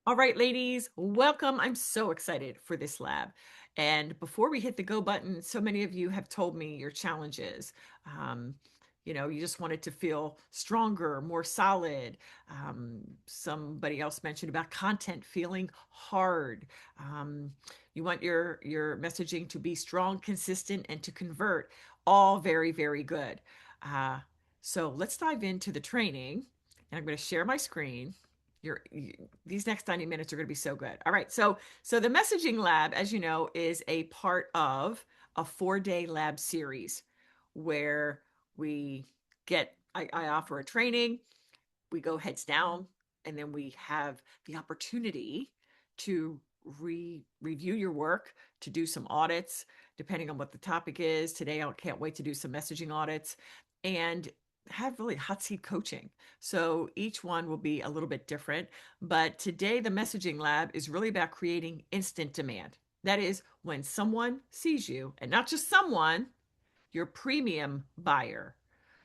All right, ladies, welcome. I'm so excited for this lab. And before we hit the go button, so many of you have told me your challenges. Um, you just wanted to feel stronger, more solid. Somebody else mentioned about content feeling hard. You want your messaging to be strong, consistent, and to convert. All very, very good. Uh, so let's dive into the training. And I'm going to share my screen. You're, these next 90 minutes are going to be so good. All right. So the messaging lab, as you know, is a part of a 4-day lab series where I offer a training, we go heads down, and then we have the opportunity to review your work, to do some audits, depending on what the topic is. Today, I can't wait to do some messaging audits and have really hot seat coaching. So each one will be a little bit different. But today, the messaging lab is really about creating instant demand. That is when someone sees you, and not just someone, your premium buyer,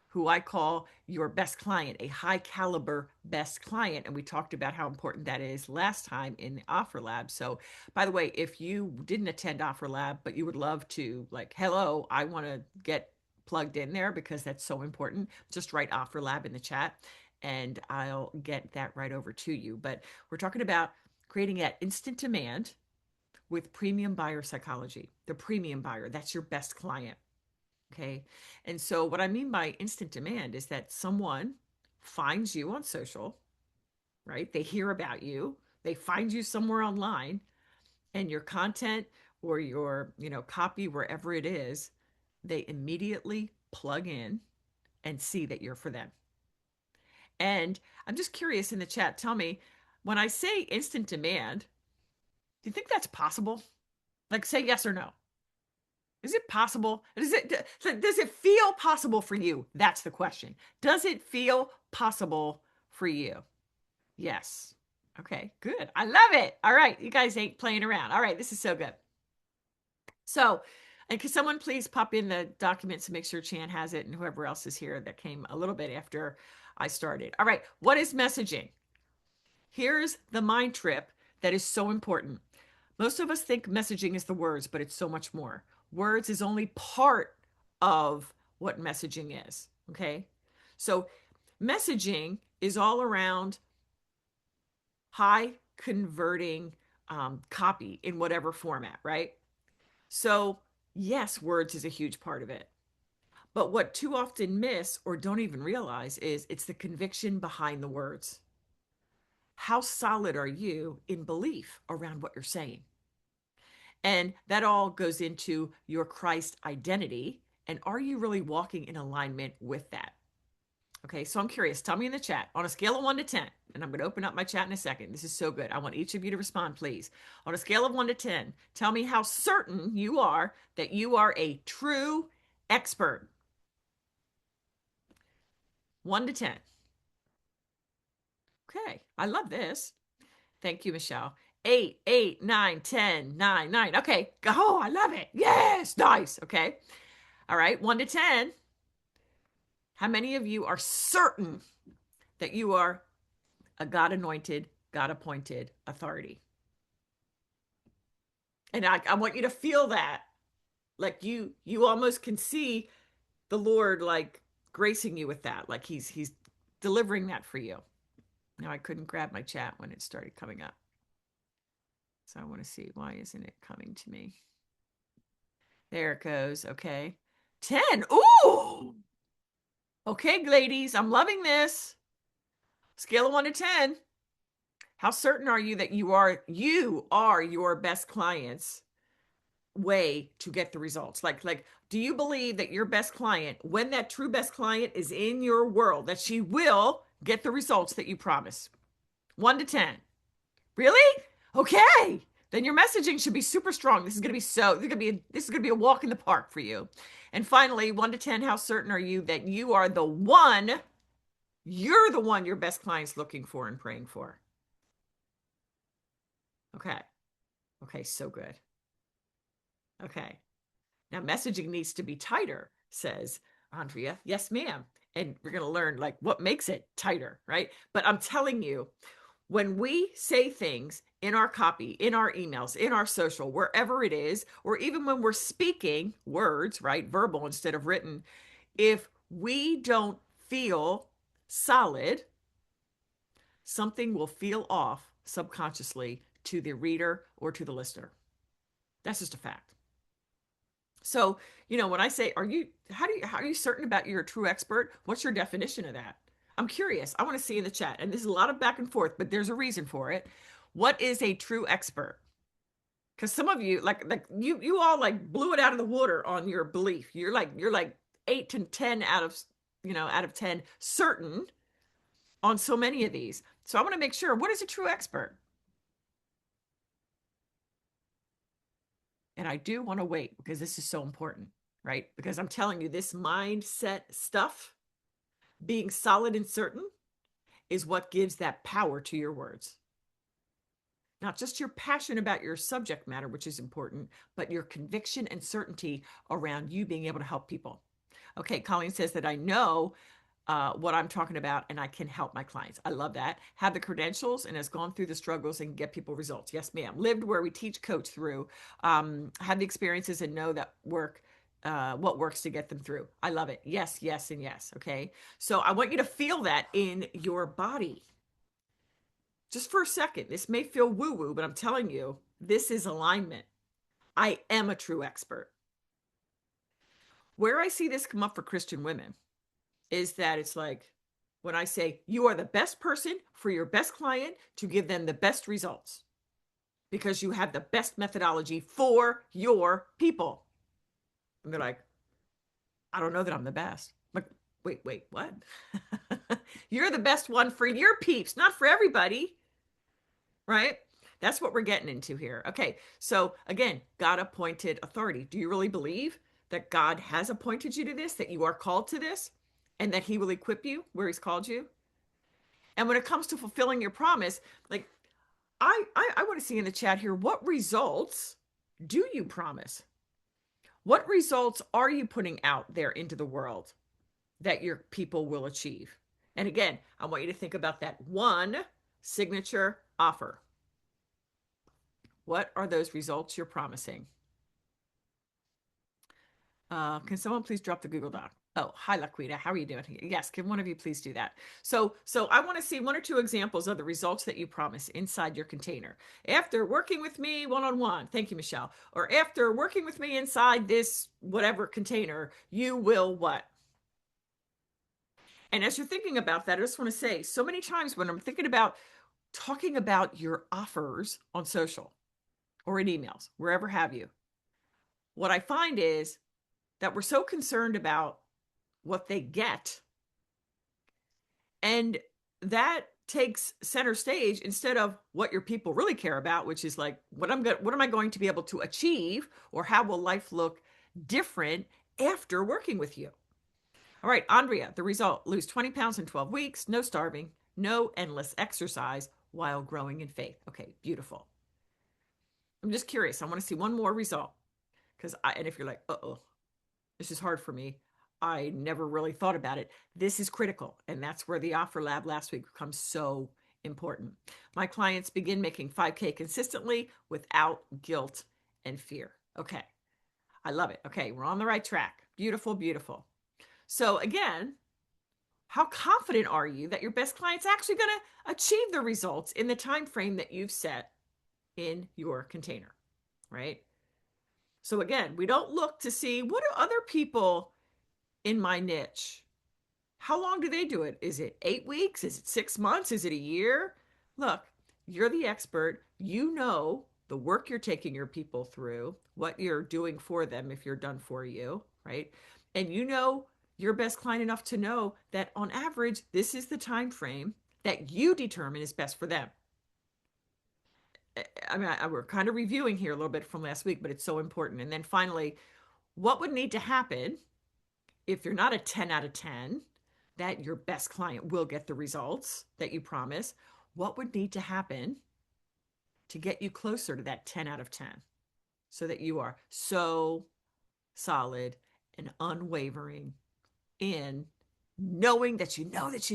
who I call your best client, a high caliber best client. And we talked about how important that is last time in the Offer Lab. So, by the way, if you didn't attend Offer Lab, but you would love to, like, hello, I want to get plugged in there because that's so important, just write Offer Lab in the chat and I'll get that right over to you. But we're talking about creating that instant demand with premium buyer psychology. The premium buyer, that's your best client. Okay. And so, what I mean by instant demand is that someone finds you on social, right? They hear about you, they find you somewhere online, and your content or your, copy, wherever it is, they immediately plug in and see that you're for them. And I'm just curious in the chat, tell me, when I say instant demand, do you think that's possible? Like, say yes or no. Is it possible? Does it feel possible for you? That's the question. Does it feel possible for you? Yes. Okay, good. I love it. All right, you guys ain't playing around. All right, this is so good. So, and can someone please pop in the documents to make sure Chan has it and whoever else is here that came a little bit after I started. All right, what is messaging? Here's the mind trip that is so important. Most of us think messaging is the words, but it's so much more. Words is only part of what messaging is. Okay. So messaging is all around high converting copy in whatever format, right? So, yes, words is a huge part of it. But what too often miss or don't even realize is it's the conviction behind the words. How solid are you in belief around what you're saying? And that all goes into your Christ identity. And are you really walking in alignment with that? Okay, so I'm curious. Tell me in the chat on a scale of 1 to 10, and I'm going to open up my chat in a second. This is so good. I want each of you to respond, please. On a scale of 1 to 10, tell me how certain you are that you are a true expert. 1 to 10. Okay, I love this. Thank you, Michelle. 8, 8, 9, 10, 9, 9. Okay, oh, I love it. Yes, nice. Okay. All right, 1 to 10. How many of you are certain that you are a God anointed, God appointed authority? And I want you to feel that. Like you almost can see the Lord like gracing you with that. Like he's delivering that for you. Now I couldn't grab my chat when it started coming up. So I want to see, why isn't it coming to me? There it goes. Okay. 10. Ooh. Okay, ladies, I'm loving this. Scale of 1 to 10. How certain are you that you are your best client's way to get the results? Like, do you believe that your best client, when that true best client is in your world, that she will get the results that you promise? 1 to 10. Really? Okay. Then your messaging should be super strong. This is gonna be a walk in the park for you. And finally, 1 to 10, how certain are you that you're the one your best client's looking for and praying for? Okay. Okay, so good. Okay. Now messaging needs to be tighter, says Andrea. Yes, ma'am. And we're going to learn like what makes it tighter, right? But I'm telling you, When we say things in our copy, in our emails, in our social, wherever it is, or even when we're speaking words, right, verbal instead of written, if we don't feel solid, something will feel off subconsciously to the reader or to the listener. That's just a fact. So, when I say, how are you certain about you're a true expert? What's your definition of that? I'm curious. I want to see in the chat. And this is a lot of back and forth, but there's a reason for it. What is a true expert? Because some of you, like you all like blew it out of the water on your belief. You're like 8 to 10 out of 10 certain on so many of these. So I want to make sure, what is a true expert? And I do want to wait because this is so important, right? Because I'm telling you, this mindset stuff, being solid and certain, is what gives that power to your words. Not just your passion about your subject matter, which is important, but your conviction and certainty around you being able to help people. Okay, Colleen says that I know what I'm talking about and I can help my clients. I love that. Have the credentials and has gone through the struggles and get people results. Yes, ma'am. Lived where we teach, coach through. Have the experiences and know that what works to get them through. I love it. Yes, yes, and yes. Okay. So I want you to feel that in your body. Just for a second. This may feel woo woo, but I'm telling you, this is alignment. I am a true expert. Where I see this come up for Christian women is that it's like when I say you are the best person for your best client to give them the best results because you have the best methodology for your people. And they're like, I don't know that I'm the best. I'm like, wait, what? You're the best one for your peeps, not for everybody, right? That's what we're getting into here. Okay, so again, God appointed authority. Do you really believe that God has appointed you to this, that you are called to this, and that He will equip you where He's called you? And when it comes to fulfilling your promise, like I want to see in the chat here, what results do you promise? What results are you putting out there into the world that your people will achieve? And again, I want you to think about that one signature offer. What are those results you're promising? Can someone please drop the Google Doc? Oh, hi, Laquita. How are you doing? Yes, can one of you please do that? So I want to see one or two examples of the results that you promise inside your container. After working with me one-on-one, thank you, Michelle, or after working with me inside this whatever container, you will what? And as you're thinking about that, I just want to say, so many times when I'm thinking about talking about your offers on social or in emails, wherever have you, what I find is that we're so concerned about what they get. And that takes center stage instead of what your people really care about, which is like, what am I going to be able to achieve, or how will life look different after working with you? All right, Andrea, the result: lose 20 pounds in 12 weeks, no starving, no endless exercise while growing in faith. Okay, beautiful. I'm just curious. I want to see one more result. And if you're like, this is hard for me, I never really thought about it. This is critical. And that's where the offer lab last week becomes so important. My clients begin making 5K consistently without guilt and fear. Okay. I love it. Okay. We're on the right track. Beautiful, beautiful. So again, how confident are you that your best client's actually going to achieve the results in the time frame that you've set in your container, right? So again, we don't look to see what do other people in my niche, how long do they do it? Is it 8 weeks? Is it 6 months? Is it a year? Look, you're the expert. You know the work you're taking your people through, what you're doing for them if you're done for you, right? And you know your best client enough to know that on average, this is the time frame that you determine is best for them. I mean, we're kind of reviewing here a little bit from last week, but it's so important. And then finally, what would need to happen if you're not a 10 out of 10, that your best client will get the results that you promise? What would need to happen to get you closer to that 10 out of 10 so that you are so solid and unwavering in knowing that you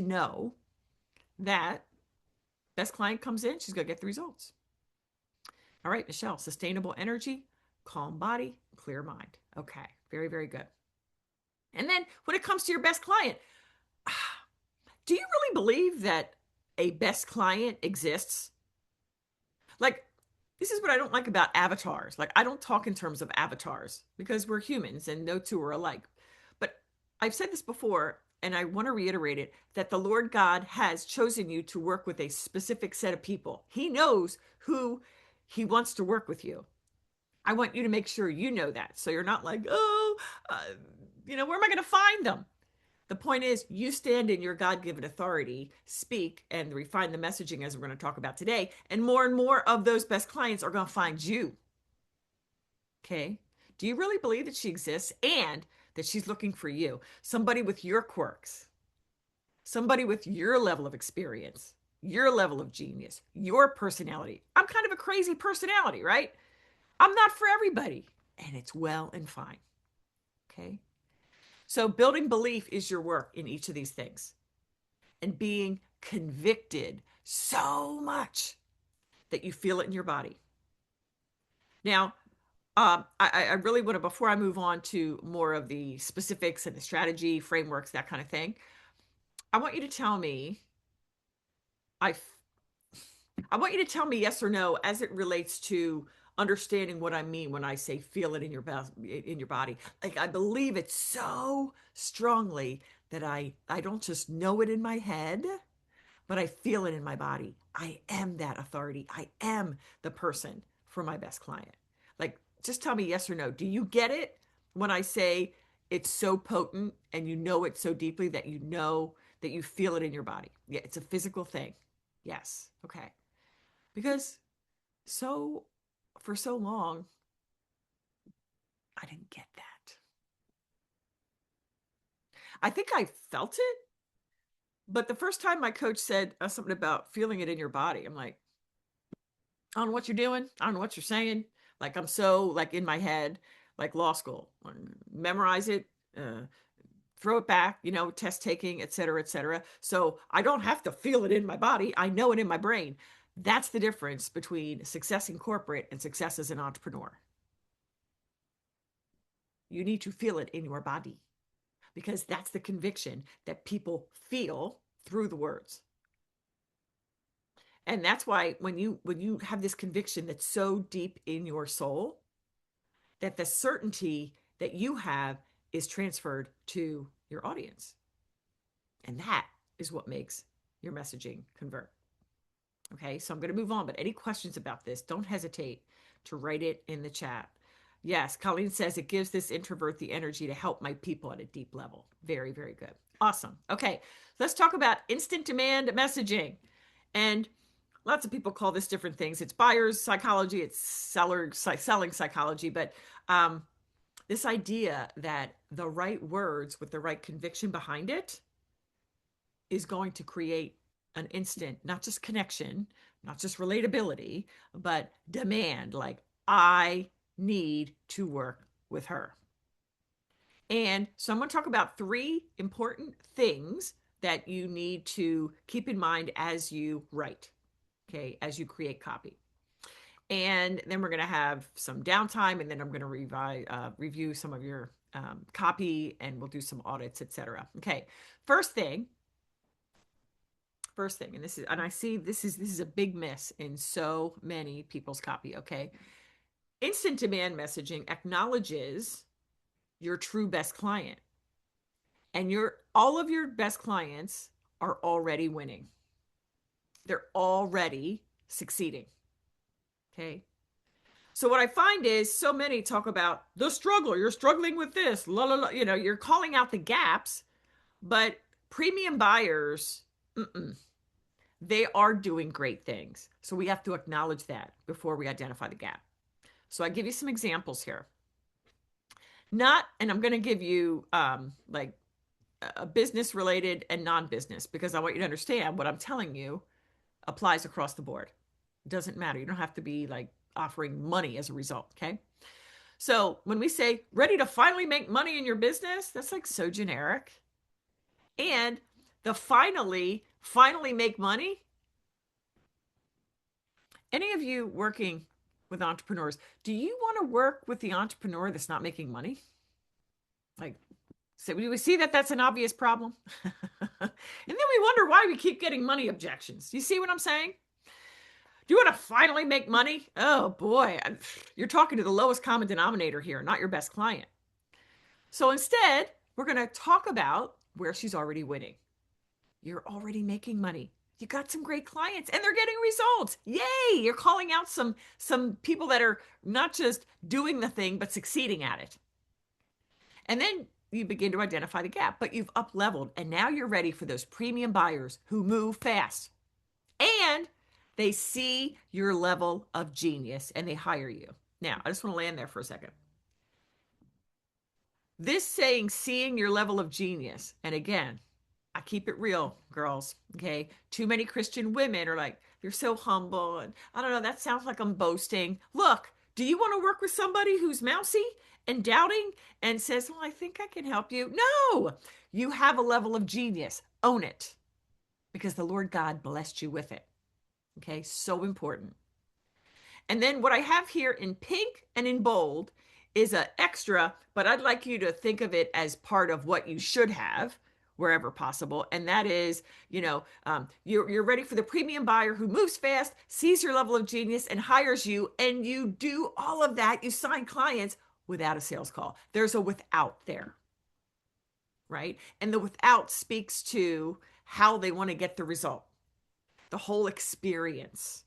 know that Best client comes in, she's going to get the results. All right, Michelle, sustainable energy, calm body, clear mind. Okay, very, very good. And then when it comes to your best client, do you really believe that a best client exists? Like, this is what I don't like about avatars. Like, I don't talk in terms of avatars because we're humans and no two are alike. But I've said this before, and I want to reiterate it, that the Lord God has chosen you to work with a specific set of people. He knows who he wants to work with you. I want you to make sure you know that. So you're not like, oh, uh, where am I going to find them? The point is, you stand in your God given authority, speak, and refine the messaging as we're going to talk about today. And more of those best clients are going to find you. Okay. Do you really believe that she exists and that she's looking for you? Somebody with your quirks, somebody with your level of experience, your level of genius, your personality. I'm kind of a crazy personality, right? I'm not for everybody, and it's well and fine. Okay. So building belief is your work in each of these things, and being convicted so much that you feel it in your body. Now, I really want to, before I move on to more of the specifics and the strategy frameworks, that kind of thing, I want you to tell me, I, I want you to tell me yes or no as it relates to understanding what I mean when I say feel it in your body. Like, I believe it so strongly that I don't just know it in my head, but I feel it in my body. I am that authority. I am the person for my best client. Like, just tell me yes or no. Do you get it when I say it's so potent and you know it so deeply that you know that you feel it in your body? Yeah, it's a physical thing. Yes. Okay. Because so for so long, I didn't get that. I think I felt it, but the first time my coach said something about feeling it in your body, I'm like, I don't know what you're doing. I don't know what you're saying. Like, I'm so like in my head, like law school, memorize it, uh, throw it back, test taking, et cetera, et cetera. So I don't have to feel it in my body. I know it in my brain. That's the difference between success in corporate and success as an entrepreneur. You need to feel it in your body because that's the conviction that people feel through the words. And that's why when you have this conviction that's so deep in your soul, that the certainty that you have is transferred to your audience. And that is what makes your messaging convert. Okay, so I'm going to move on, but any questions about this, don't hesitate to write it in the chat. Yes, Colleen says it gives this introvert the energy to help my people at a deep level. Very, very good. Awesome. Okay, let's talk about instant demand messaging. And lots of people call this different things. It's buyer's psychology, it's selling psychology, but this idea that the right words with the right conviction behind it is going to create an instant, not just connection, not just relatability, but demand. Like, I need to work with her. And so I'm going to talk about 3 important things that you need to keep in mind as you write, okay, as you create copy. And then we're going to have some downtime, and then I'm going to review some of your copy, and we'll do some audits, etc. Okay, first thing, and this is, and I see this is a big miss in so many people's copy. Okay, instant demand messaging acknowledges your true best client, and all of your best clients are already winning. They're already succeeding. Okay. So what I find is so many talk about the struggle. You're struggling with this, la la la. You're calling out the gaps, but premium buyers, they are doing great things. So we have to acknowledge that before we identify the gap. So I give you some examples here. And I'm going to give you like a business related and non-business, because I want you to understand what I'm telling you applies across the board. It doesn't matter. You don't have to be like offering money as a result. Okay. So when we say ready to finally make money in your business, that's like so generic. And the finally make money, Any of you working with entrepreneurs, do you want to work with the entrepreneur that's not making money? Like, so we see that that's an obvious problem. And then we wonder why we keep getting money objections. You see what I'm saying? Do you want to finally make money? Oh boy, you're talking to the lowest common denominator here, not your best client. So instead, we're going to talk about where she's already winning. You're already making money. You got some great clients and they're getting results. Yay! You're calling out some people that are not just doing the thing but succeeding at it. And then you begin to identify the gap, but you've up leveled and now you're ready for those premium buyers who move fast. And they see your level of genius and they hire you. Now, I just want to land there for a second. This saying, seeing your level of genius, and again, I keep it real, girls. Okay. Too many Christian women are like, you're so humble. And I don't know, that sounds like I'm boasting. Look, do you want to work with somebody who's mousy and doubting and says, well, I think I can help you? No, you have a level of genius. Own it because the Lord God blessed you with it. Okay. So important. And then what I have here in pink and in bold is an extra, but I'd like you to think of it as part of what you should have wherever possible. And that is, you're ready for the premium buyer who moves fast, sees your level of genius, and hires you. And you do all of that. You sign clients without a sales call. There's a without there, right? And the without speaks to how they want to get the result, the whole experience.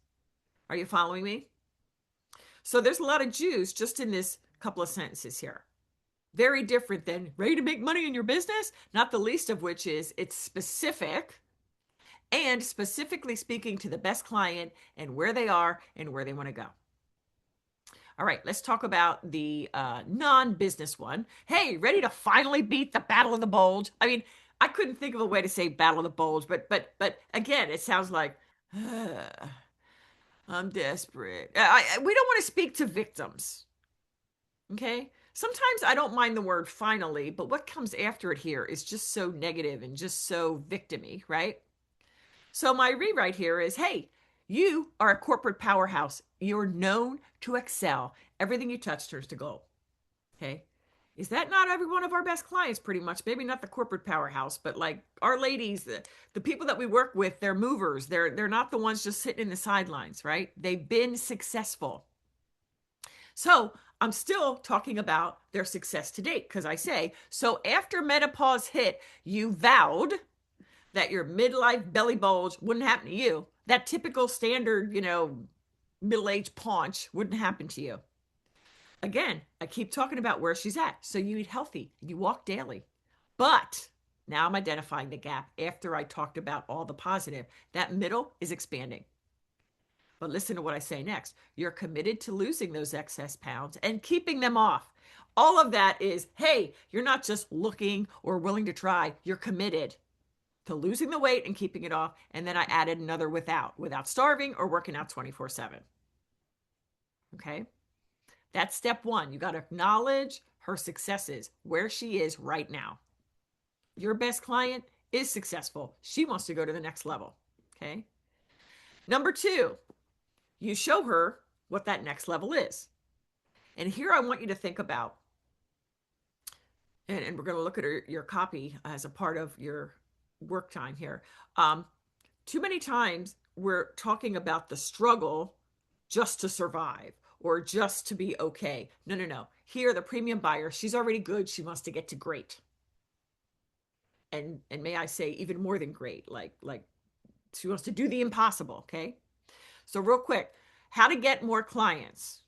Are you following me? So there's a lot of juice just in this couple of sentences here. Very different than ready to make money in your business, not the least of which is it's specific and specifically speaking to the best client and where they are and where they want to go. All right, let's talk about the non-business one. Hey, ready to finally beat the Battle of the Bulge? I mean, I couldn't think of a way to say Battle of the Bulge, but again, it sounds like I'm desperate. We don't want to speak to victims. Okay. Sometimes I don't mind the word finally, but what comes after it here is just so negative and just so victimy, right? So my rewrite here is, hey, you are a corporate powerhouse. You're known to excel. Everything you touch turns to gold. Okay. Is that not every one of our best clients pretty much? Maybe not the corporate powerhouse, but like our ladies, the people that we work with, they're movers. They're not the ones just sitting in the sidelines, right? They've been successful. So I'm still talking about their success to date because I say, so after menopause hit, you vowed that your midlife belly bulge wouldn't happen to you. That typical standard, middle-aged paunch wouldn't happen to you. Again, I keep talking about where she's at. So you eat healthy, you walk daily. But now I'm identifying the gap after I talked about all the positive. That middle is expanding. But listen to what I say next. You're committed to losing those excess pounds and keeping them off. All of that is, hey, you're not just looking or willing to try. You're committed to losing the weight and keeping it off. And then I added another without starving or working out 24/7. Okay. That's step one. You got to acknowledge her successes, where she is right now. Your best client is successful. She wants to go to the next level. Okay. Number two, you show her what that next level is. And here I want you to think about, and we're going to look at your copy as a part of your work time here. Too many times we're talking about the struggle just to survive or just to be okay. No, no, no. Here, the premium buyer, she's already good. She wants to get to great. And may I say, even more than great, like she wants to do the impossible. Okay. So real quick, how to get more clients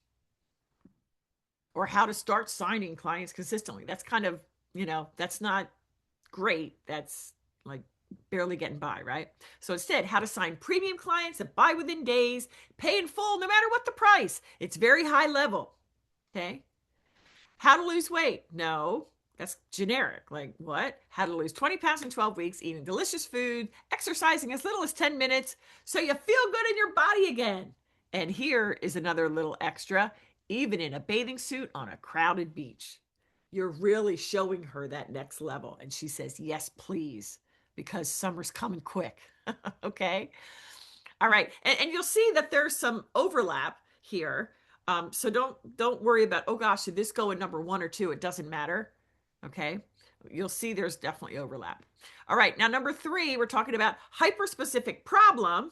or how to start signing clients consistently. That's kind of, that's not great. That's like barely getting by, right? So instead, how to sign premium clients that buy within days, pay in full, no matter what the price. It's very high level. Okay. How to lose weight. No, that's generic. Like what? How to lose 20 pounds in 12 weeks, eating delicious food, exercising as little as 10 minutes so you feel good in your body again. And here is another little extra, even in a bathing suit on a crowded beach. You're really showing her that next level. And she says, yes, please, because summer's coming quick. Okay. All right. And you'll see that there's some overlap here. So don't worry about, oh gosh, did this go in number 1 or 2? It doesn't matter. Okay. You'll see there's definitely overlap. All right. Now, number 3, we're talking about hyper-specific problem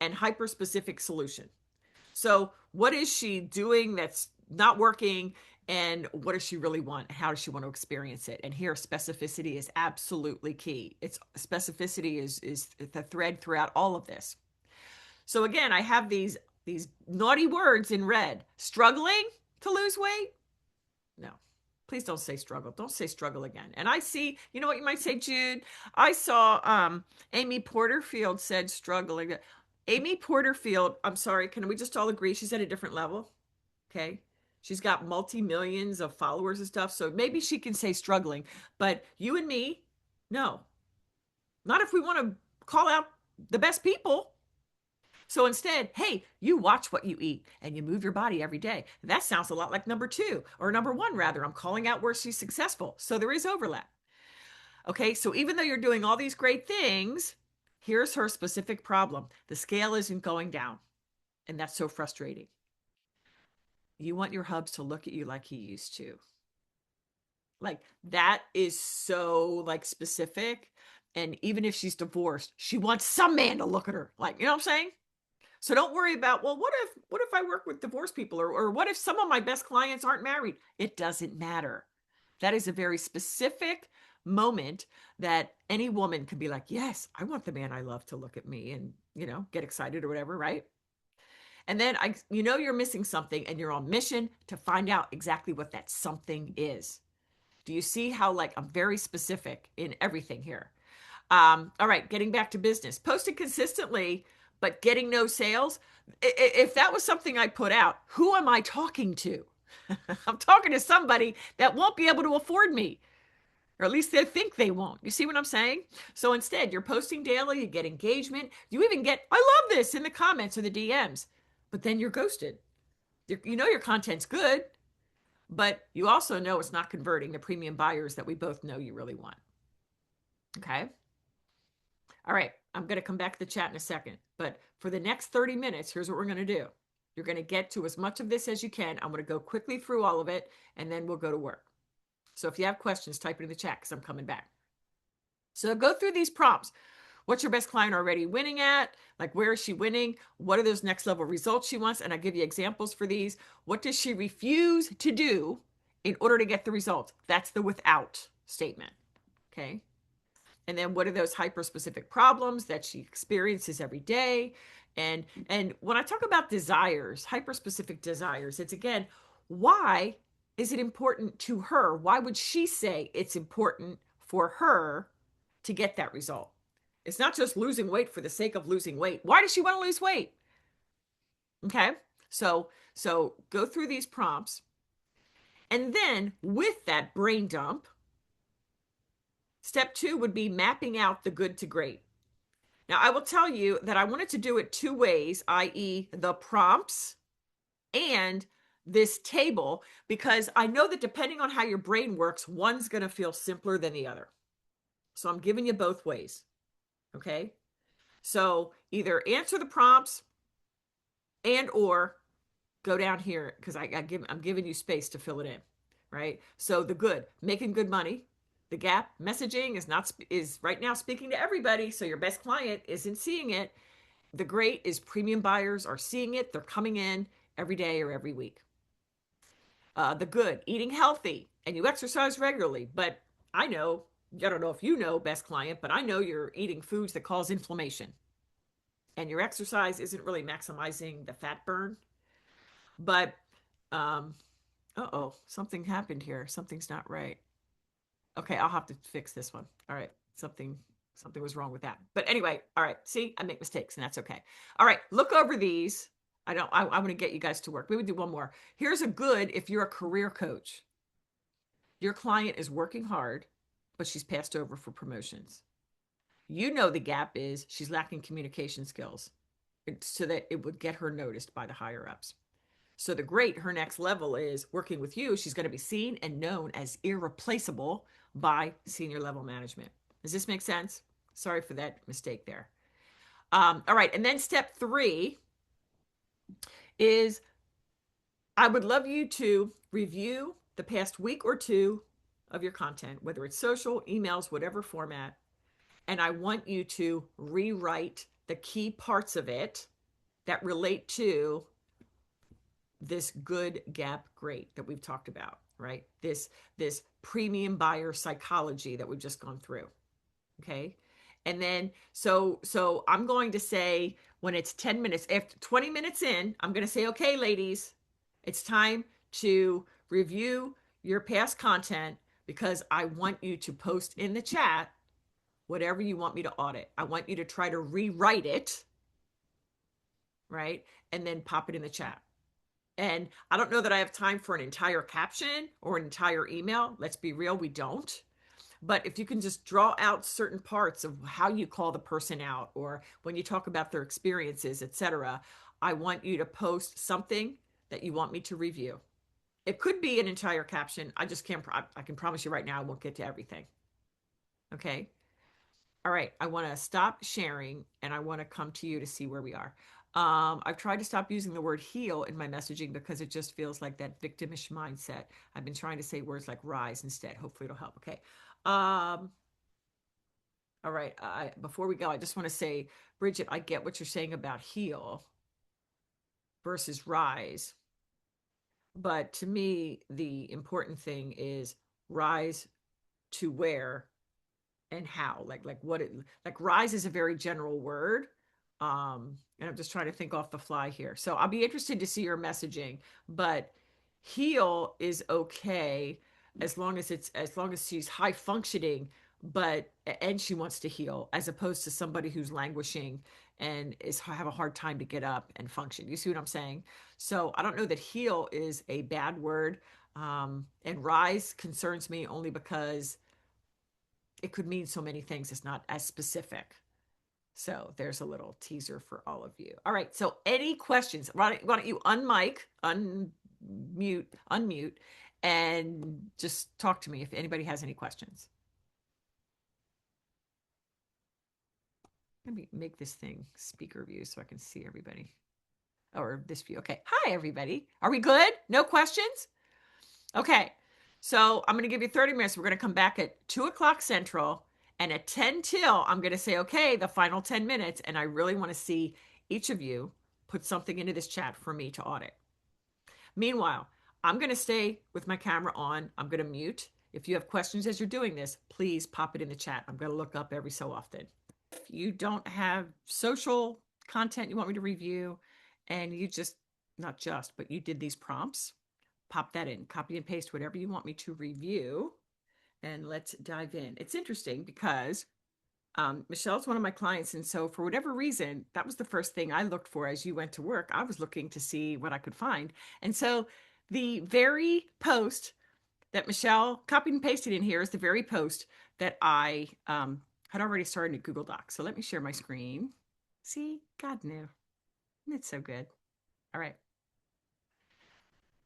and hyper-specific solution. So what is she doing that's not working? And what does she really want? How does she want to experience it? And here, specificity is absolutely key. It's specificity is the thread throughout all of this. So again, I have these naughty words in red. Struggling to lose weight? No. Please don't say struggle. Don't say struggle again. And I see, you know what you might say, Jude? I saw Amy Porterfield said struggling. Amy Porterfield, I'm sorry, can we just all agree she's at a different level? Okay. She's got multi-millions of followers and stuff. So maybe she can say struggling. But you and me, no. Not if we want to call out the best people. So instead, hey, you watch what you eat and you move your body every day. That sounds a lot like number 2, or number 1, rather. I'm calling out where she's successful. So there is overlap. Okay, so even though you're doing all these great things, here's her specific problem. The scale isn't going down. And that's so frustrating. You want your hubs to look at you like he used to. Like, that is so like specific. And even if she's divorced, she wants some man to look at her. Like, you know what I'm saying? So don't worry about, well, what if I work with divorced people, or what if some of my best clients aren't married? It doesn't matter. That is a very specific moment that any woman could be like, yes, I want the man I love to look at me and, get excited or whatever, right? And then you're missing something and you're on mission to find out exactly what that something is. Do you see how like I'm very specific in everything here? All right, getting back to business. Posting consistently, but getting no sales. If that was something I put out, who am I talking to? I'm talking to somebody that won't be able to afford me, or at least they think they won't. You see what I'm saying? So instead, you're posting daily, you get engagement, you even get, I love this in the comments or the DMs, but then you're ghosted. Your content's good, but you also know it's not converting the premium buyers that we both know you really want. Okay. All right, I'm going to come back to the chat in a second. But for the next 30 minutes, here's what we're going to do. You're going to get to as much of this as you can. I'm going to go quickly through all of it, and then we'll go to work. So if you have questions, type it in the chat because I'm coming back. So go through these prompts. What's your best client already winning at? Like, where is she winning? What are those next level results she wants? And I give you examples for these. What does she refuse to do in order to get the results? That's the without statement. Okay. And then what are those hyper-specific problems that she experiences every day? And when I talk about desires, hyper-specific desires, it's again, why is it important to her? Why would she say it's important for her to get that result? It's not just losing weight for the sake of losing weight. Why does she want to lose weight? Okay, so go through these prompts. And then with that brain dump, step 2 would be mapping out the good to great. Now, I will tell you that I wanted to do it 2 ways, i.e. the prompts and this table, because I know that depending on how your brain works, one's going to feel simpler than the other. So I'm giving you both ways. Okay. So either answer the prompts and or go down here because I'm giving you space to fill it in. Right. So the good, making good money. The gap, messaging is right now speaking to everybody. So your best client isn't seeing it. The great is premium buyers are seeing it. They're coming in every day or every week. The good, eating healthy and you exercise regularly. But I don't know if you know, best client, but I know you're eating foods that cause inflammation. And your exercise isn't really maximizing the fat burn. But, something happened here. Something's not right. Okay, I'll have to fix this one. All right, something was wrong with that. But anyway, all right, see, I make mistakes and that's okay. All right, look over these. I want to get you guys to work. We would do one more. Here's a good if you're a career coach. Your client is working hard, but she's passed over for promotions. You know the gap is she's lacking communication skills so that it would get her noticed by the higher ups. So the great, her next level is working with you. She's going to be seen and known as irreplaceable by senior level management. Does this make sense? Sorry for that mistake there. All right. And then step 3 is I would love you to review the past week or two of your content, whether it's social, emails, whatever format. And I want you to rewrite the key parts of it that relate to this good gap great that we've talked about, right? This premium buyer psychology that we've just gone through. Okay. And then so I'm going to say when it's 10 minutes, after 20 minutes in, I'm going to say, okay, ladies, it's time to review your past content because I want you to post in the chat whatever you want me to audit. I want you to try to rewrite it, right? And then pop it in the chat. And I don't know that I have time for an entire caption or an entire email. Let's be real, we don't. But if you can just draw out certain parts of how you call the person out or when you talk about their experiences, etc., I want you to post something that you want me to review. It could be an entire caption. I just can't, I can promise you right now, I won't get to everything. Okay. All right. I want to stop sharing and I want to come to you to see where we are. I've tried to stop using the word heal in my messaging because it just feels like that victimish mindset. I've been trying to say words like rise instead. Hopefully it'll help. Okay. All right. Before we go, I just want to say, Bridget, I get what you're saying about heal versus rise. But to me, the important thing is rise to where and how. Like what it like rise is a very general word. And I'm just trying to think off the fly here. So I'll be interested to see your messaging, but heal is okay as long as she's high functioning, but and she wants to heal, as opposed to somebody who's languishing and is have a hard time to get up and function. You see what I'm saying? So I don't know that heal is a bad word. And rise concerns me only because it could mean so many things. It's not as specific. So there's a little teaser for all of you. All right. So any questions? Why don't you unmute, and just talk to me if anybody has any questions. Let me make this thing speaker view so I can see everybody. Or this view. Okay. Hi, everybody. Are we good? No questions? Okay. So I'm going to give you 30 minutes. We're going to come back at 2 o'clock Central. And at 10 till, I'm going to say, okay, the final 10 minutes. And I really want to see each of you put something into this chat for me to audit. Meanwhile, I'm going to stay with my camera on. I'm going to mute. If you have questions as you're doing this, please pop it in the chat. I'm going to look up every so often. If you don't have social content you want me to review, and you just, not just, but you did these prompts, pop that in, copy and paste whatever you want me to review, and let's dive in. It's interesting because Michelle's one of my clients. And so for whatever reason, that was the first thing I looked for as you went to work. I was looking to see what I could find. And so the very post that Michelle copied and pasted in here is the very post that I had already started in Google Docs. So let me share my screen. See, God knew. It's so good. All right.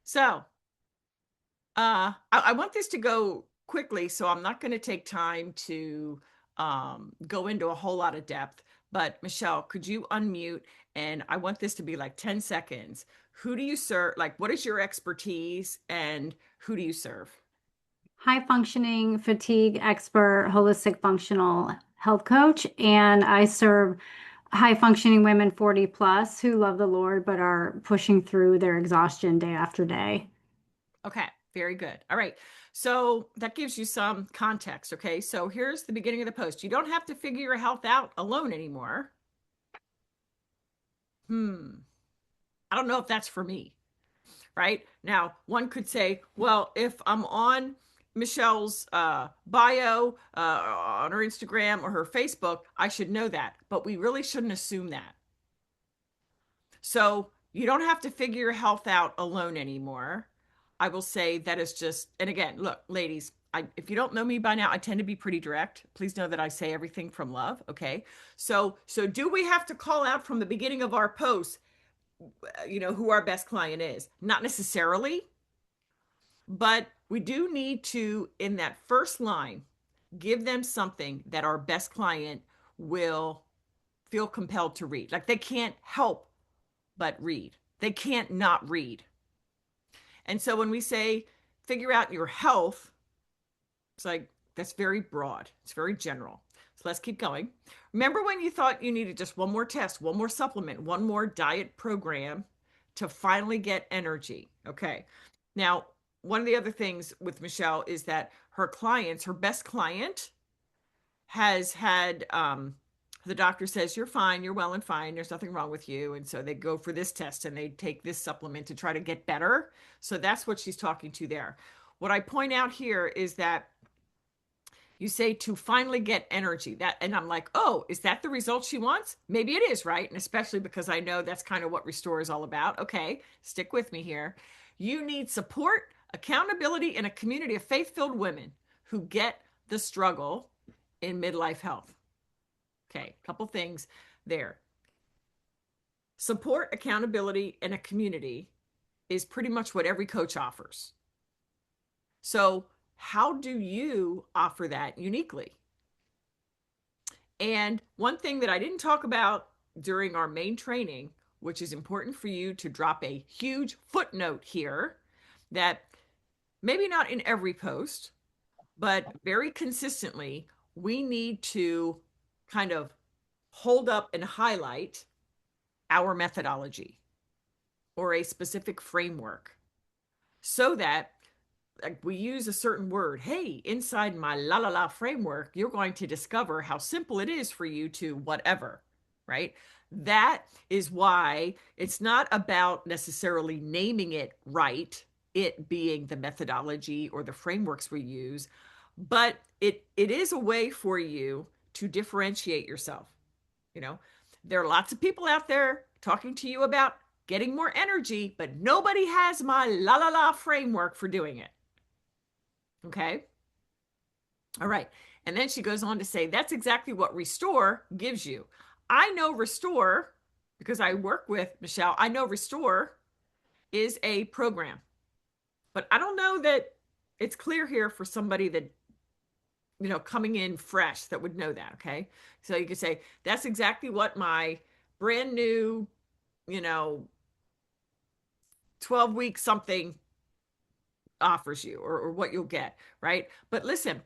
So I want this to go quickly, so I'm not going to take time to go into a whole lot of depth. But Michelle, could you unmute? And I want this to be like 10 seconds. Who do you serve? Like, what is your expertise and who do you serve? High functioning fatigue expert, holistic functional health coach, and I serve high functioning women 40 plus who love the Lord but are pushing through their exhaustion day after day. Okay, very good. All right. So that gives you some context. Okay. So here's the beginning of the post. You don't have to figure your health out alone anymore. I don't know if that's for me. Right now, one could say, well, if I'm on Michelle's bio on her Instagram or her Facebook, I should know that. But we really shouldn't assume that. So you don't have to figure your health out alone anymore. I will say that is just, and again, look, ladies, if you don't know me by now, I tend to be pretty direct. Please know that I say everything from love. Okay. So do we have to call out from the beginning of our post, who our best client is? Not necessarily, but we do need to, in that first line, give them something that our best client will feel compelled to read. Like they can't help but read. They can't not read. And so when we say figure out your health, it's like that's very broad. It's very general. So let's keep going. Remember when you thought you needed just one more test, one more supplement, one more diet program to finally get energy? Okay. Now, one of the other things with Michelle is that her clients, her best client, has had the doctor says you're fine, you're well and fine, there's nothing wrong with you, and so they go for this test and they take this supplement to try to get better. So that's what she's talking to there. What I point out here is that you say to finally get energy, that, and I'm like, oh, is that the result she wants? Maybe it is, right? And especially because I know that's kind of what Restore is all about. Okay, stick with me here. You need support, accountability, and a community of faith-filled women who get the struggle in midlife health. Okay, a couple things there. Support, accountability, and a community is pretty much what every coach offers. So, how do you offer that uniquely? And one thing that I didn't talk about during our main training, which is important for you to drop a huge footnote here, that maybe not in every post, but very consistently, we need to kind of hold up and highlight our methodology or a specific framework so that, like, we use a certain word. Hey, inside my la la la framework, you're going to discover how simple it is for you to whatever, right? That is why it's not about necessarily naming it right, it being the methodology or the frameworks we use, but it is a way for you to differentiate yourself. You know, there are lots of people out there talking to you about getting more energy, but nobody has my la la la framework for doing it. Okay. All right. And then she goes on to say that's exactly what Restore gives you. I know Restore because I work with Michelle. I know Restore is a program, but I don't know that it's clear here for somebody that, coming in fresh that would know that. Okay. So you could say that's exactly what my brand new, you know, 12-week something offers you, or what you'll get, right? But listen,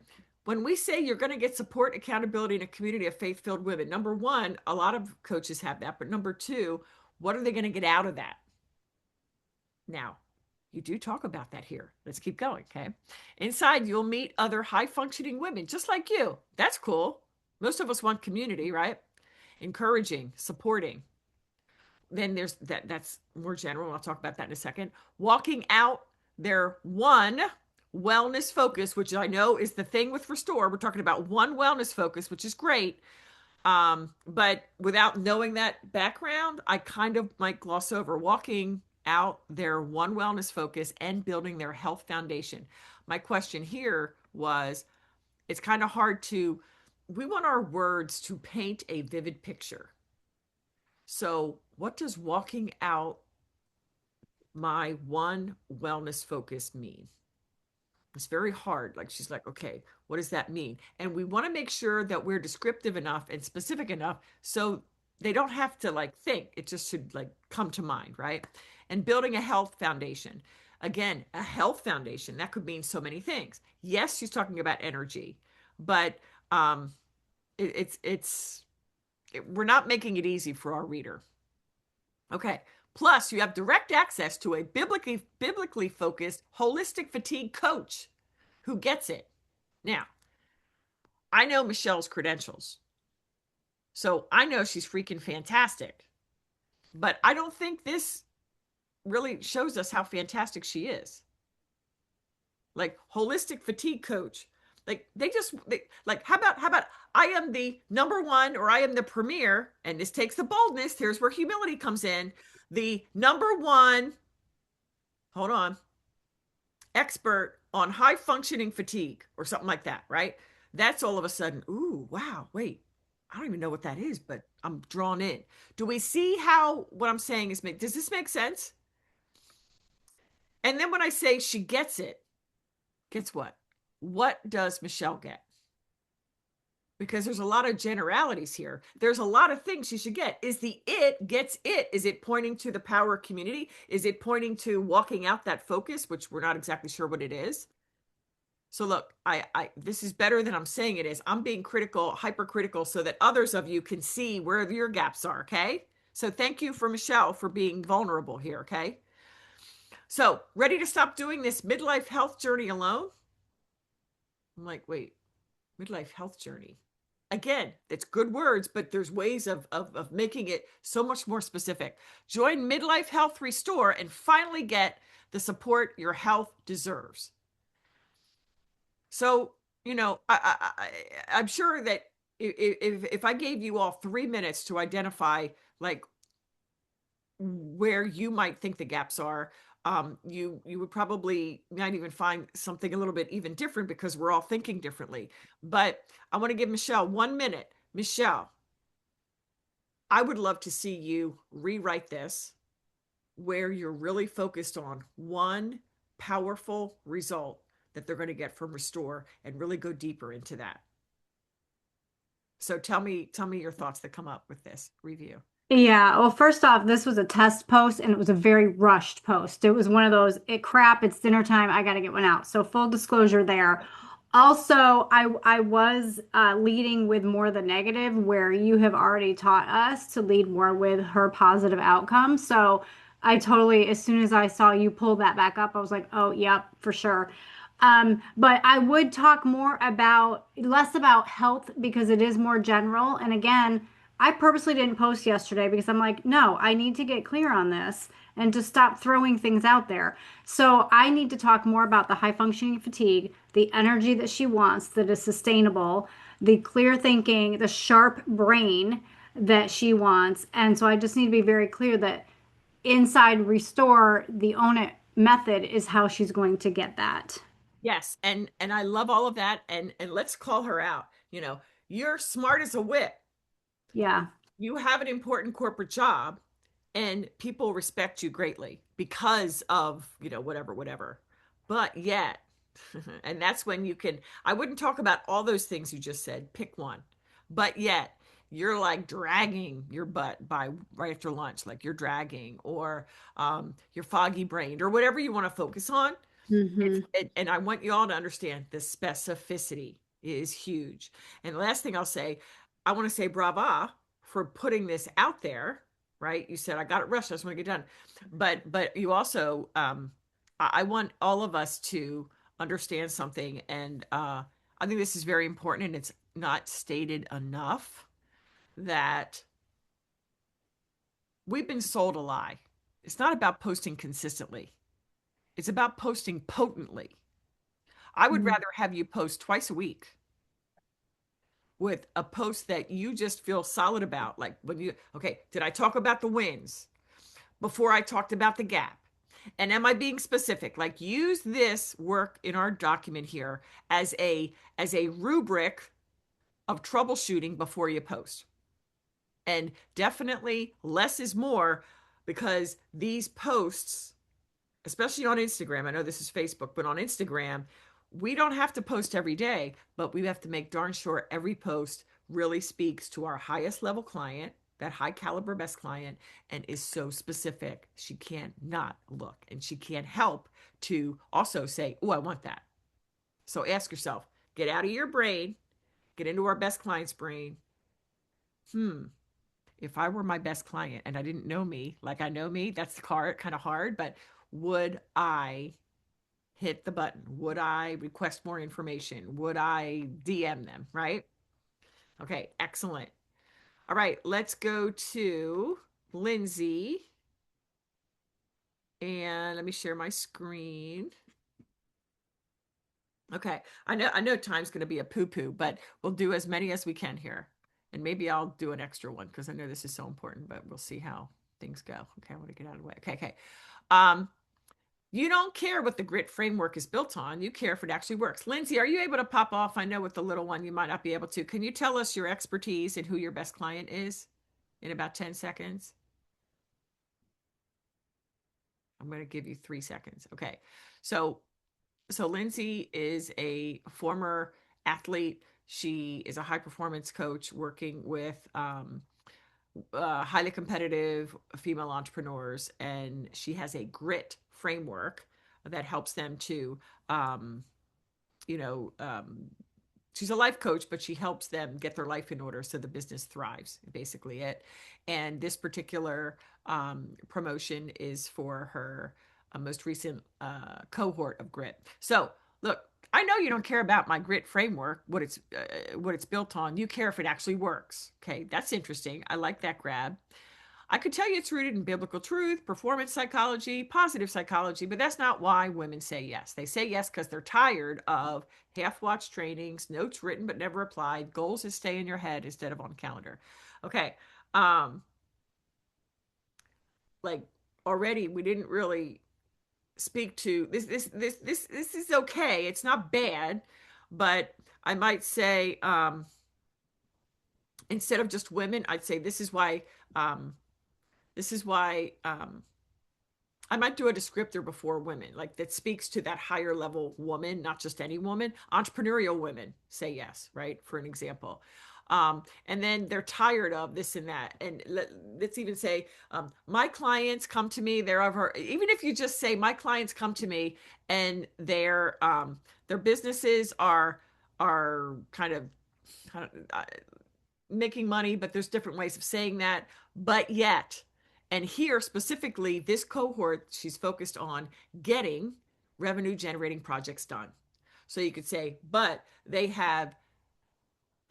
when we say you're going to get support, accountability, and a community of faith-filled women, number one, a lot of coaches have that, but number two, what are they going to get out of that? Now, you do talk about that here. Let's keep going, okay? Inside, you'll meet other high-functioning women just like you. That's cool. Most of us want community, right? Encouraging, supporting. Then there's that's more general. I'll talk about that in a second. Walking out their one wellness focus, which I know is the thing with Restore. We're talking about one wellness focus, which is great. But without knowing that background, I kind of might gloss over walking out their one wellness focus and building their health foundation. My question here was, it's kind of hard to, we want our words to paint a vivid picture. So, what does walking out my one wellness focus mean? It's very hard. Like, she's like, okay, what does that mean? And we want to make sure that we're descriptive enough and specific enough so they don't have to like think. It just should like come to mind, right? And building a health foundation. Again, a health foundation, that could mean so many things. Yes, she's talking about energy, but it's we're not making it easy for our reader. Okay. Plus, you have direct access to a biblically focused holistic fatigue coach who gets it. Now, I know Michelle's credentials. So I know she's freaking fantastic. But I don't think this really shows us how fantastic she is. Like holistic fatigue coach. Like like how about I am the number one, or I am the premier, and this takes the boldness. Here's where humility comes in. The number one, hold on, expert on high functioning fatigue or something like that, right? That's all of a sudden, ooh, wow, wait, I don't even know what that is, but I'm drawn in. Do we see how what I'm saying is does this make sense? And then when I say she gets it, guess what? What does Michelle get? because there's a lot of generalities here. There's a lot of things you should get. Is the it gets it? Is it pointing to the power community? Is it pointing to walking out that focus, which we're not exactly sure what it is? So look, this is better than I'm saying it is. I'm being critical, hypercritical, so that others of you can see where your gaps are. Okay. So thank you for Michelle for being vulnerable here. Okay. So ready to stop doing this midlife health journey alone? I'm like, wait, midlife health journey. Again, it's good words, but there's ways of making it so much more specific. Join Midlife Health Restore and finally get the support your health deserves. So, I'm sure that if I gave you all 3 minutes to identify like where you might think the gaps are, you would probably not even find something a little bit even different because we're all thinking differently. But I want to give Michelle 1 minute. Michelle, I would love to see you rewrite this where you're really focused on one powerful result that they're going to get from Restore and really go deeper into that. So tell me your thoughts that come up with this review. Yeah, well, first off, this was a test post and it was a very rushed post. It was one of those, crap, it's dinner time, I got to get one out. So full disclosure there. Also, I was leading with more the negative where you have already taught us to lead more with her positive outcome. So I totally, as soon as I saw you pull that back up, I was like, oh, yep, for sure. But I would talk more about less about health because it is more general. And again, I purposely didn't post yesterday because I'm like, no, I need to get clear on this and to stop throwing things out there. So I need to talk more about the high functioning fatigue, the energy that she wants that is sustainable, the clear thinking, the sharp brain that she wants. And so I just need to be very clear that inside Restore, the Own It method is how she's going to get that. Yes, and I love all of that, and let's call her out. You're smart as a whip. Yeah. You have an important corporate job, and people respect you greatly because of, whatever. But yet, and that's when you can, I wouldn't talk about all those things you just said, pick one. But yet, you're like dragging your butt by right after lunch, like you're dragging, or you're foggy brained, or whatever you want to focus on. Hmm. And I want you all to understand the specificity is huge. And the last thing I'll say, I want to say brava for putting this out there, right? You said I got it rushed, I just want to get done. But you also I want all of us to understand something. And I think this is very important and it's not stated enough that we've been sold a lie. It's not about posting consistently. It's about posting potently. I would rather have you post twice a week with a post that you just feel solid about. Like when okay, did I talk about the wins before I talked about the gap? And am I being specific? Like use this work in our document here as a rubric of troubleshooting before you post. And definitely less is more because these posts, especially on Instagram. I know this is Facebook, but on Instagram, we don't have to post every day, but we have to make darn sure every post really speaks to our highest level client, that high caliber best client, and is so specific. She can't not look and she can't help to also say, oh, I want that. So ask yourself, get out of your brain, get into our best client's brain. Hmm, if I were my best client and I didn't know me like I know me, that's hard, kind of hard, but would I hit the button? Would I request more information? Would I DM them? Right? Okay, excellent. All right, let's go to Lindsay. And let me share my screen. Okay, I know time's going to be a poo poo, but we'll do as many as we can here. And maybe I'll do an extra one because I know this is so important, but we'll see how things go. Okay, I want to get out of the way. Okay, okay. Um, You don't care what the grit framework is built on. You care if it actually works. Lindsay, are you able to pop off? I know with the little one, you might not be able to. Can you tell us your expertise and who your best client is in about 10 seconds? I'm going to give you 3 seconds. Okay. So, so Lindsay is a former athlete. She is a high performance coach working with highly competitive female entrepreneurs, and she has a grit framework that helps them to, um, you know, she's a life coach, but she helps them get their life in order so the business thrives, basically it. And this particular promotion is for her most recent cohort of grit. So look, I know you don't care about my grit framework, what it's built on. You care if it actually works. Okay, that's interesting. I like that grab. I could tell you it's rooted in biblical truth, performance psychology, positive psychology, but that's not why women say yes. They say yes because they're tired of half watched trainings, notes written but never applied, goals that stay in your head instead of on calendar. Okay. Um, like already we didn't really speak to this is okay. It's not bad, but I might say instead of just women, I'd say um this is why I might do a descriptor before women, like that speaks to that higher level woman, not just any woman. Entrepreneurial women say yes, right? For an example. And then they're tired of this and that. And let's even say, my clients come to me, they're over, even if you just say, my clients come to me and their businesses are kind of, making money, but there's different ways of saying that. But yet, and here specifically, this cohort, she's focused on getting revenue generating projects done. So you could say, but they have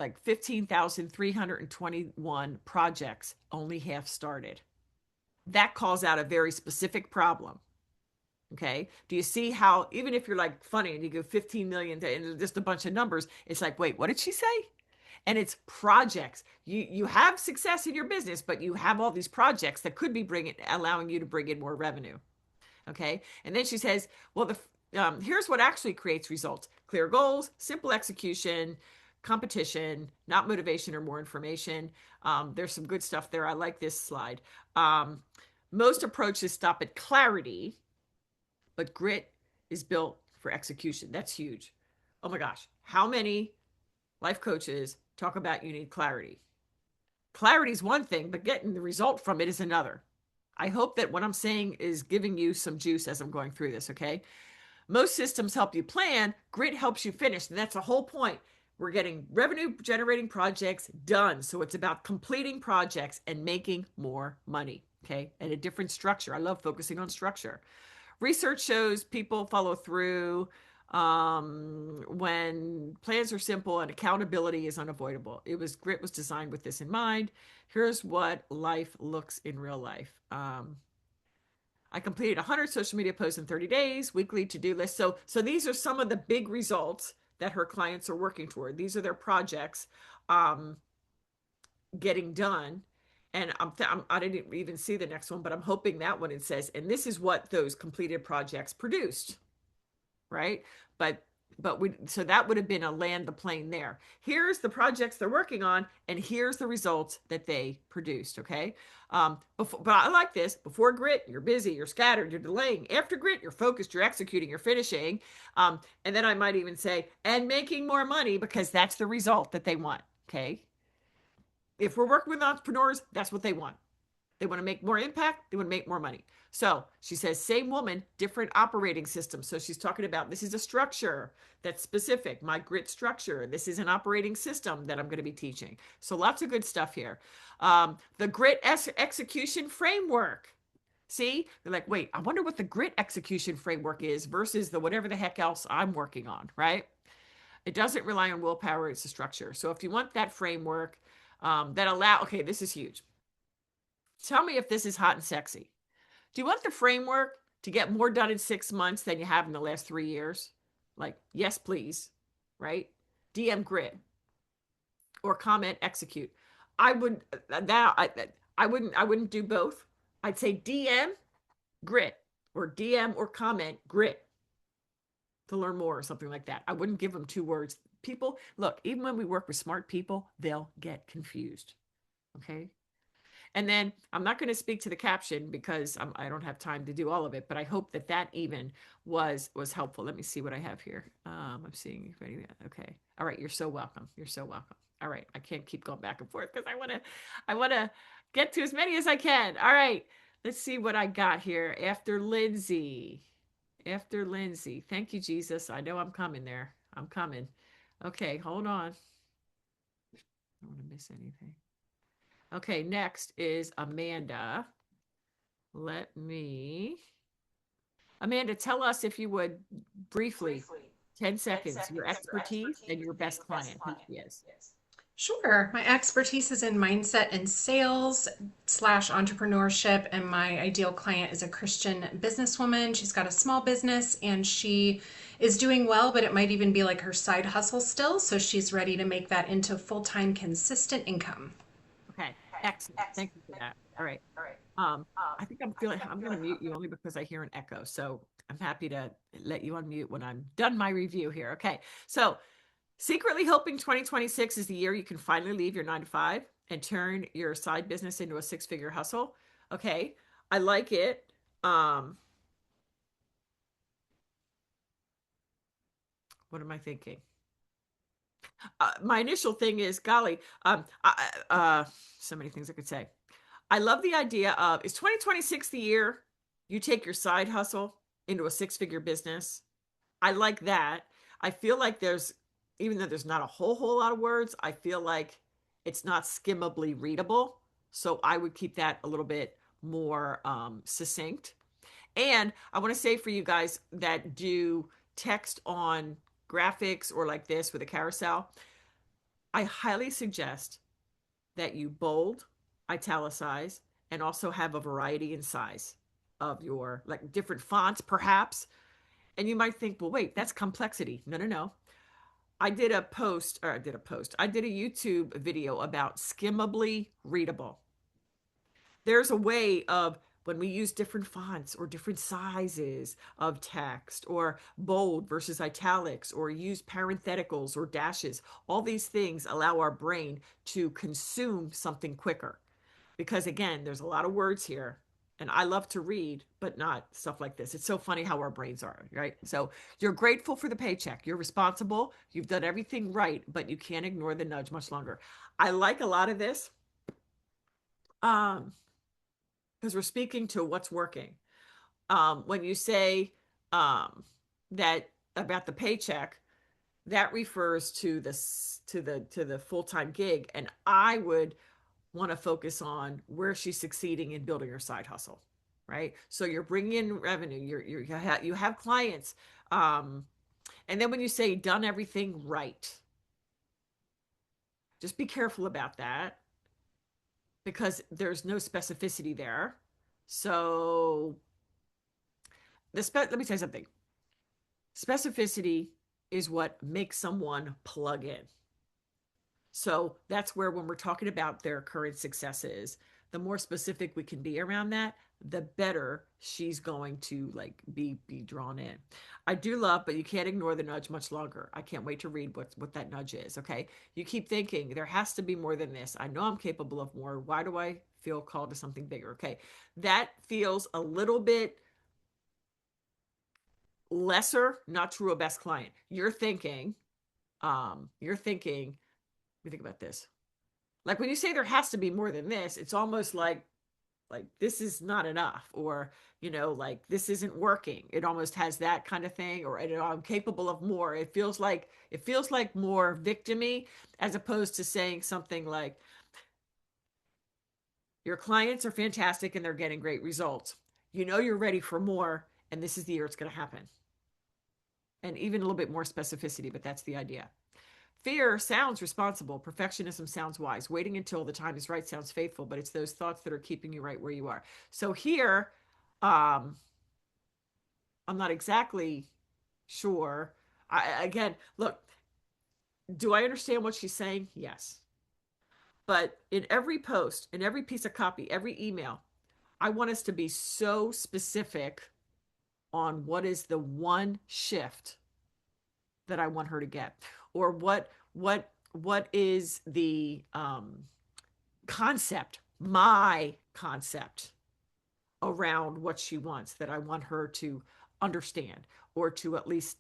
like 15,321 projects, only half started. That calls out a very specific problem. Okay. Do you see how, even if you're like funny and you go 15 million and just a bunch of numbers, it's like, wait, what did she say? And it's projects. You have success in your business, but you have all these projects that could be allowing you to bring in more revenue. Okay. And then she says, well, here's what actually creates results: clear goals, simple execution, competition, not motivation or more information. There's some good stuff there. I like this slide. Most approaches stop at clarity, but grit is built for execution. That's huge. Oh my gosh. How many life coaches talk about you need clarity? Clarity is one thing, but getting the result from it is another. I hope that what I'm saying is giving you some juice as I'm going through this, okay? Most systems help you plan, grit helps you finish. And that's the whole point. We're getting revenue generating projects done. So it's about completing projects and making more money, okay? And a different structure. I love focusing on structure. Research shows people follow through when plans are simple and accountability is unavoidable. Grit was designed with this in mind. Here's what life looks in real life. I completed 100 social media posts in 30 days, weekly to-do list. So these are some of the big results that her clients are working toward. These are their projects getting done. And I didn't even see the next one, but I'm hoping that one it says, and this is what those completed projects produced, right? But so that would have been a land the plane there. Here's the projects they're working on, and here's the results that they produced. Okay. But I like this. Before grit, you're busy, you're scattered, you're delaying. After grit, you're focused, you're executing, you're finishing. And then I might even say, and making more money, because that's the result that they want. Okay. If we're working with entrepreneurs, that's what they want. They want to make more impact. They want to make more money. So she says, same woman, different operating system. So she's talking about this is a structure that's specific, my grit structure. This is an operating system that I'm going to be teaching. So lots of good stuff here. The grit execution framework. See, they're like, wait, I wonder what the grit execution framework is versus the whatever the heck else I'm working on, right? It doesn't rely on willpower, it's a structure. So if you want that framework okay, this is huge. Tell me if this is hot and sexy. Do you want the framework to get more done in 6 months than you have in the last 3 years? Like, yes, please, right? DM grit or comment execute. I would that I wouldn't do both. I'd say DM grit or DM or comment grit to learn more or something like that. I wouldn't give them two words. People, look, even when we work with smart people, they'll get confused. Okay? And then I'm not going to speak to the caption because I don't have time to do all of it, but I hope that that even was helpful. Let me see what I have here. I'm seeing okay. All right, you're so welcome. You're so welcome. All right, I can't keep going back and forth because I want to get to as many as I can. All right, let's see what I got here after Lindsay. After Lindsay. Thank you, Jesus. I know I'm coming there. I'm coming. Okay, hold on. I don't want to miss anything. Okay, next is Amanda. Let me. Amanda, tell us if you would briefly, 10 seconds, your expertise and your best client, who she is. Sure. My expertise is in mindset and sales slash entrepreneurship, and my ideal client is a Christian businesswoman. She's got a small business and she is doing well, but it might even be like her side hustle still. So she's ready to make that into full-time consistent income. Okay, excellent. Thank you for that. All right. Um, I think I'm going to mute you only because I hear an echo. So I'm happy to let you unmute when I'm done my review here. Okay. So secretly hoping 2026 is the year you can finally leave your 9 to 5 and turn your side business into a 6-figure hustle. Okay. I like it. What am I thinking? My initial thing is, golly, so many things I could say. I love the idea of, is 2026 the year you take your side hustle into a 6-figure business? I like that. I feel like even though there's not a whole lot of words, I feel like it's not skimmably readable. So I would keep that a little bit more succinct. And I want to say for you guys that do text on graphics or like this with a carousel, I highly suggest that you bold, italicize, and also have a variety in size of your like different fonts, perhaps. And you might think, well, wait, that's complexity. No, no, no. I did a YouTube video about skimmably readable. There's a way of when we use different fonts or different sizes of text or bold versus italics or use parentheticals or dashes, all these things allow our brain to consume something quicker. Because again, there's a lot of words here and I love to read, but not stuff like this. It's so funny how our brains are, right? So you're grateful for the paycheck. You're responsible. You've done everything right, but you can't ignore the nudge much longer. I like a lot of this. Because we're speaking to what's working. When you say that about the paycheck, that refers to the full-time gig, and I would want to focus on where she's succeeding in building her side hustle, right? So you're bringing in revenue, you have clients, and then when you say done everything right, just be careful about that because there's no specificity there. So let me tell you something. Specificity is what makes someone plug in. So that's where when we're talking about their current successes, the more specific we can be around that, the better she's going to like be drawn in. I do love, but you can't ignore the nudge much longer. I can't wait to read what that nudge is. Okay. You keep thinking there has to be more than this. I know I'm capable of more. Why do I feel called to something bigger? Okay. That feels a little bit lesser, not true of best client. You're thinking, let me think about this. Like when you say there has to be more than this, it's almost like this is not enough, or like this isn't working. It almost has that kind of thing, or I'm capable of more. It feels like more victimy as opposed to saying something like your clients are fantastic and they're getting great results. You're ready for more, and this is the year it's going to happen. And even a little bit more specificity, but that's the idea. Fear sounds responsible. Perfectionism sounds wise. Waiting until the time is right sounds faithful, but it's those thoughts that are keeping you right where you are. So here, um, I'm not exactly sure. Again, look, do I understand what she's saying? Yes. But in every post, in every piece of copy, every email, I want us to be so specific on what is the one shift that I want her to get, or what is the concept my concept around what she wants that I want her to understand, or to at least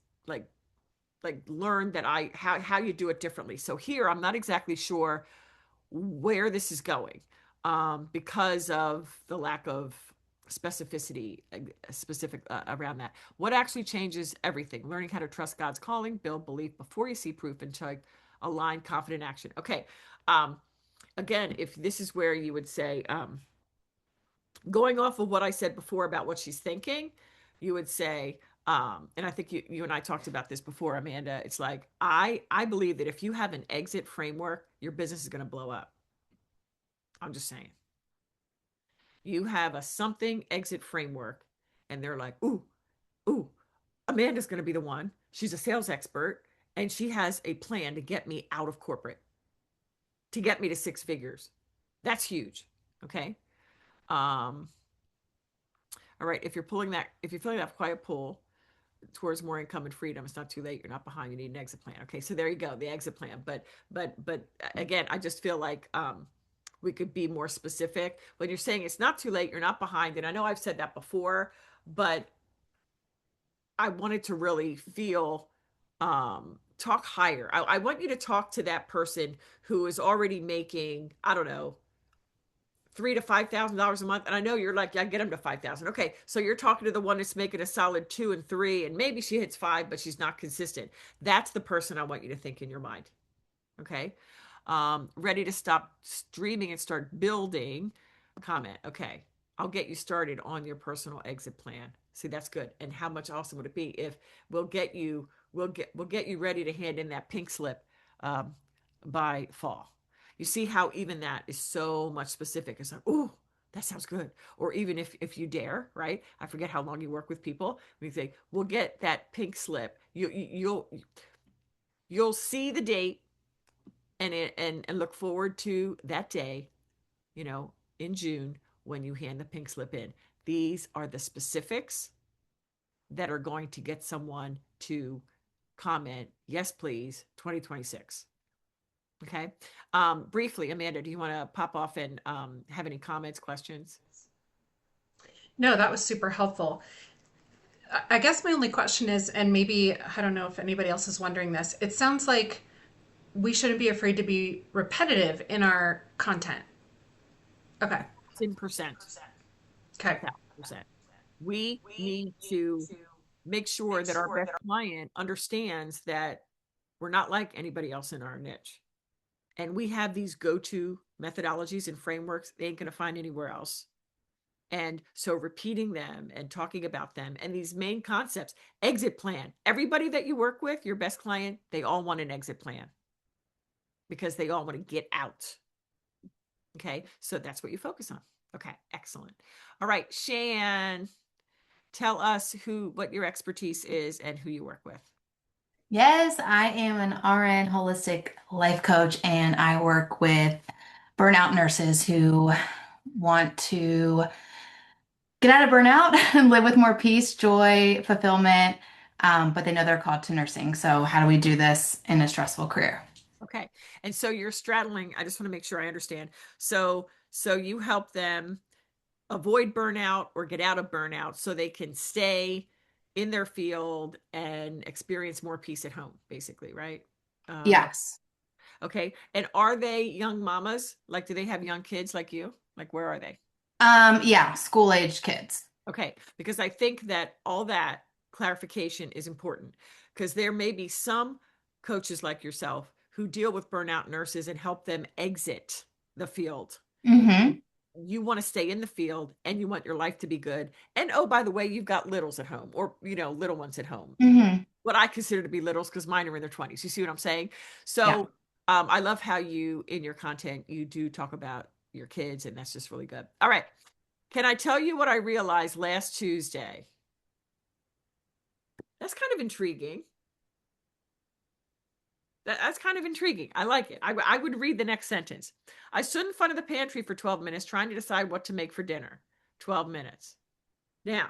learn that how you do it differently. So here I'm not exactly sure where this is going, because of the lack of specificity, specific around that. What actually changes everything? Learning how to trust God's calling, build belief before you see proof, and take align confident action. Okay. Um, Again, if this is where you would say, going off of what I said before about what she's thinking, you would say, and I think you and I talked about this before, Amanda. It's like, I believe that if you have an exit framework, your business is going to blow up. I'm just saying. You have a something exit framework, and they're like, ooh, Amanda's going to be the one. She's a sales expert, and she has a plan to get me out of corporate, to get me to six figures. That's huge. Okay. Um, all right. If you're feeling that quiet pull towards more income and freedom, it's not too late. You're not behind. You need an exit plan. Okay. So there you go. The exit plan. But again, I just feel like, we could be more specific when you're saying it's not too late. You're not behind. And I know I've said that before, but I wanted to really feel, talk higher. I want you to talk to that person who is already making, I don't know, $3,000 to $5,000 a month. And I know you're like, yeah, get them to 5,000. Okay. So you're talking to the one that's making a solid 2 and 3, and maybe she hits 5, but she's not consistent. That's the person I want you to think in your mind. Okay. Ready to stop streaming and start building. Comment. Okay. I'll get you started on your personal exit plan. See, that's good. And how much awesome would it be if we'll get you ready to hand in that pink slip, by fall. You see how even that is so much specific. It's like, oh, that sounds good. Or even if you dare, right? I forget how long you work with people. We say, we'll get that pink slip. You'll see the date, and look forward to that day, in June, when you hand the pink slip in. These are the specifics that are going to get someone to comment, yes, please, 2026. Okay. Briefly, Amanda, do you want to pop off and, have any comments, questions? No, that was super helpful. I guess my only question is, and maybe I don't know if anybody else is wondering this, it sounds like we shouldn't be afraid to be repetitive in our content. Okay. 10%. Okay. 1,000%. We need to make sure that our best client understands that we're not like anybody else in our niche. And we have these go-to methodologies and frameworks they ain't going to find anywhere else. And so repeating them and talking about them and these main concepts, exit plan. Everybody that you work with, your best client, they all want an exit plan because they all want to get out. Okay. So that's what you focus on. Okay. Excellent. All right. Shan, tell us what your expertise is and who you work with. Yes, I am an RN holistic life coach, and I work with burnout nurses who want to get out of burnout and live with more peace, joy, fulfillment, but they know they're called to nursing. So, how do we do this in a stressful career? Okay. And so you're straddling, I just want to make sure I understand. So you help them avoid burnout or get out of burnout so they can stay in their field and experience more peace at home, basically, right? Yes. Okay. And are they young mamas? Like, do they have young kids like you? Like, where are they? Yeah, school-aged kids. Okay. Because I think that all that clarification is important, because there may be some coaches like yourself who deal with burnout nurses and help them exit the field. Mm-hmm. You want to stay in the field and you want your life to be good. And oh, by the way, you've got littles at home, or, little ones at home. Mm-hmm. What I consider to be littles, because mine are in their 20s. You see what I'm saying? Yeah. So, I love how in your content, you do talk about your kids, and that's just really good. All right. Can I tell you what I realized last Tuesday? That's kind of intriguing. That's kind of intriguing. I like it. I would read the next sentence. I stood in front of the pantry for 12 minutes trying to decide what to make for dinner. 12 minutes. Now,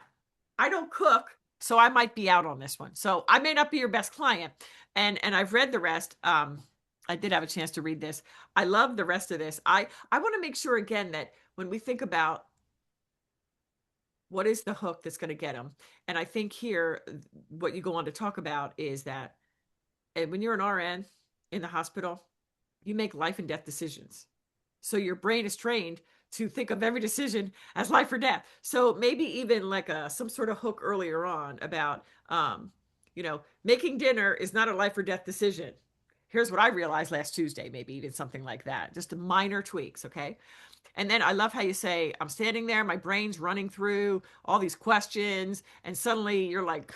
I don't cook, so I might be out on this one. So I may not be your best client. And I've read the rest. I did have a chance to read this. I love the rest of this. I want to make sure again that when we think about what is the hook that's going to get them, and I think here what you go on to talk about is that when you're an RN in the hospital, you make life and death decisions. So your brain is trained to think of every decision as life or death. So maybe even like some sort of hook earlier on about, making dinner is not a life or death decision. Here's what I realized last Tuesday, maybe even something like that, just minor tweaks. Okay. And then I love how you say, I'm standing there, my brain's running through all these questions, and suddenly you're like,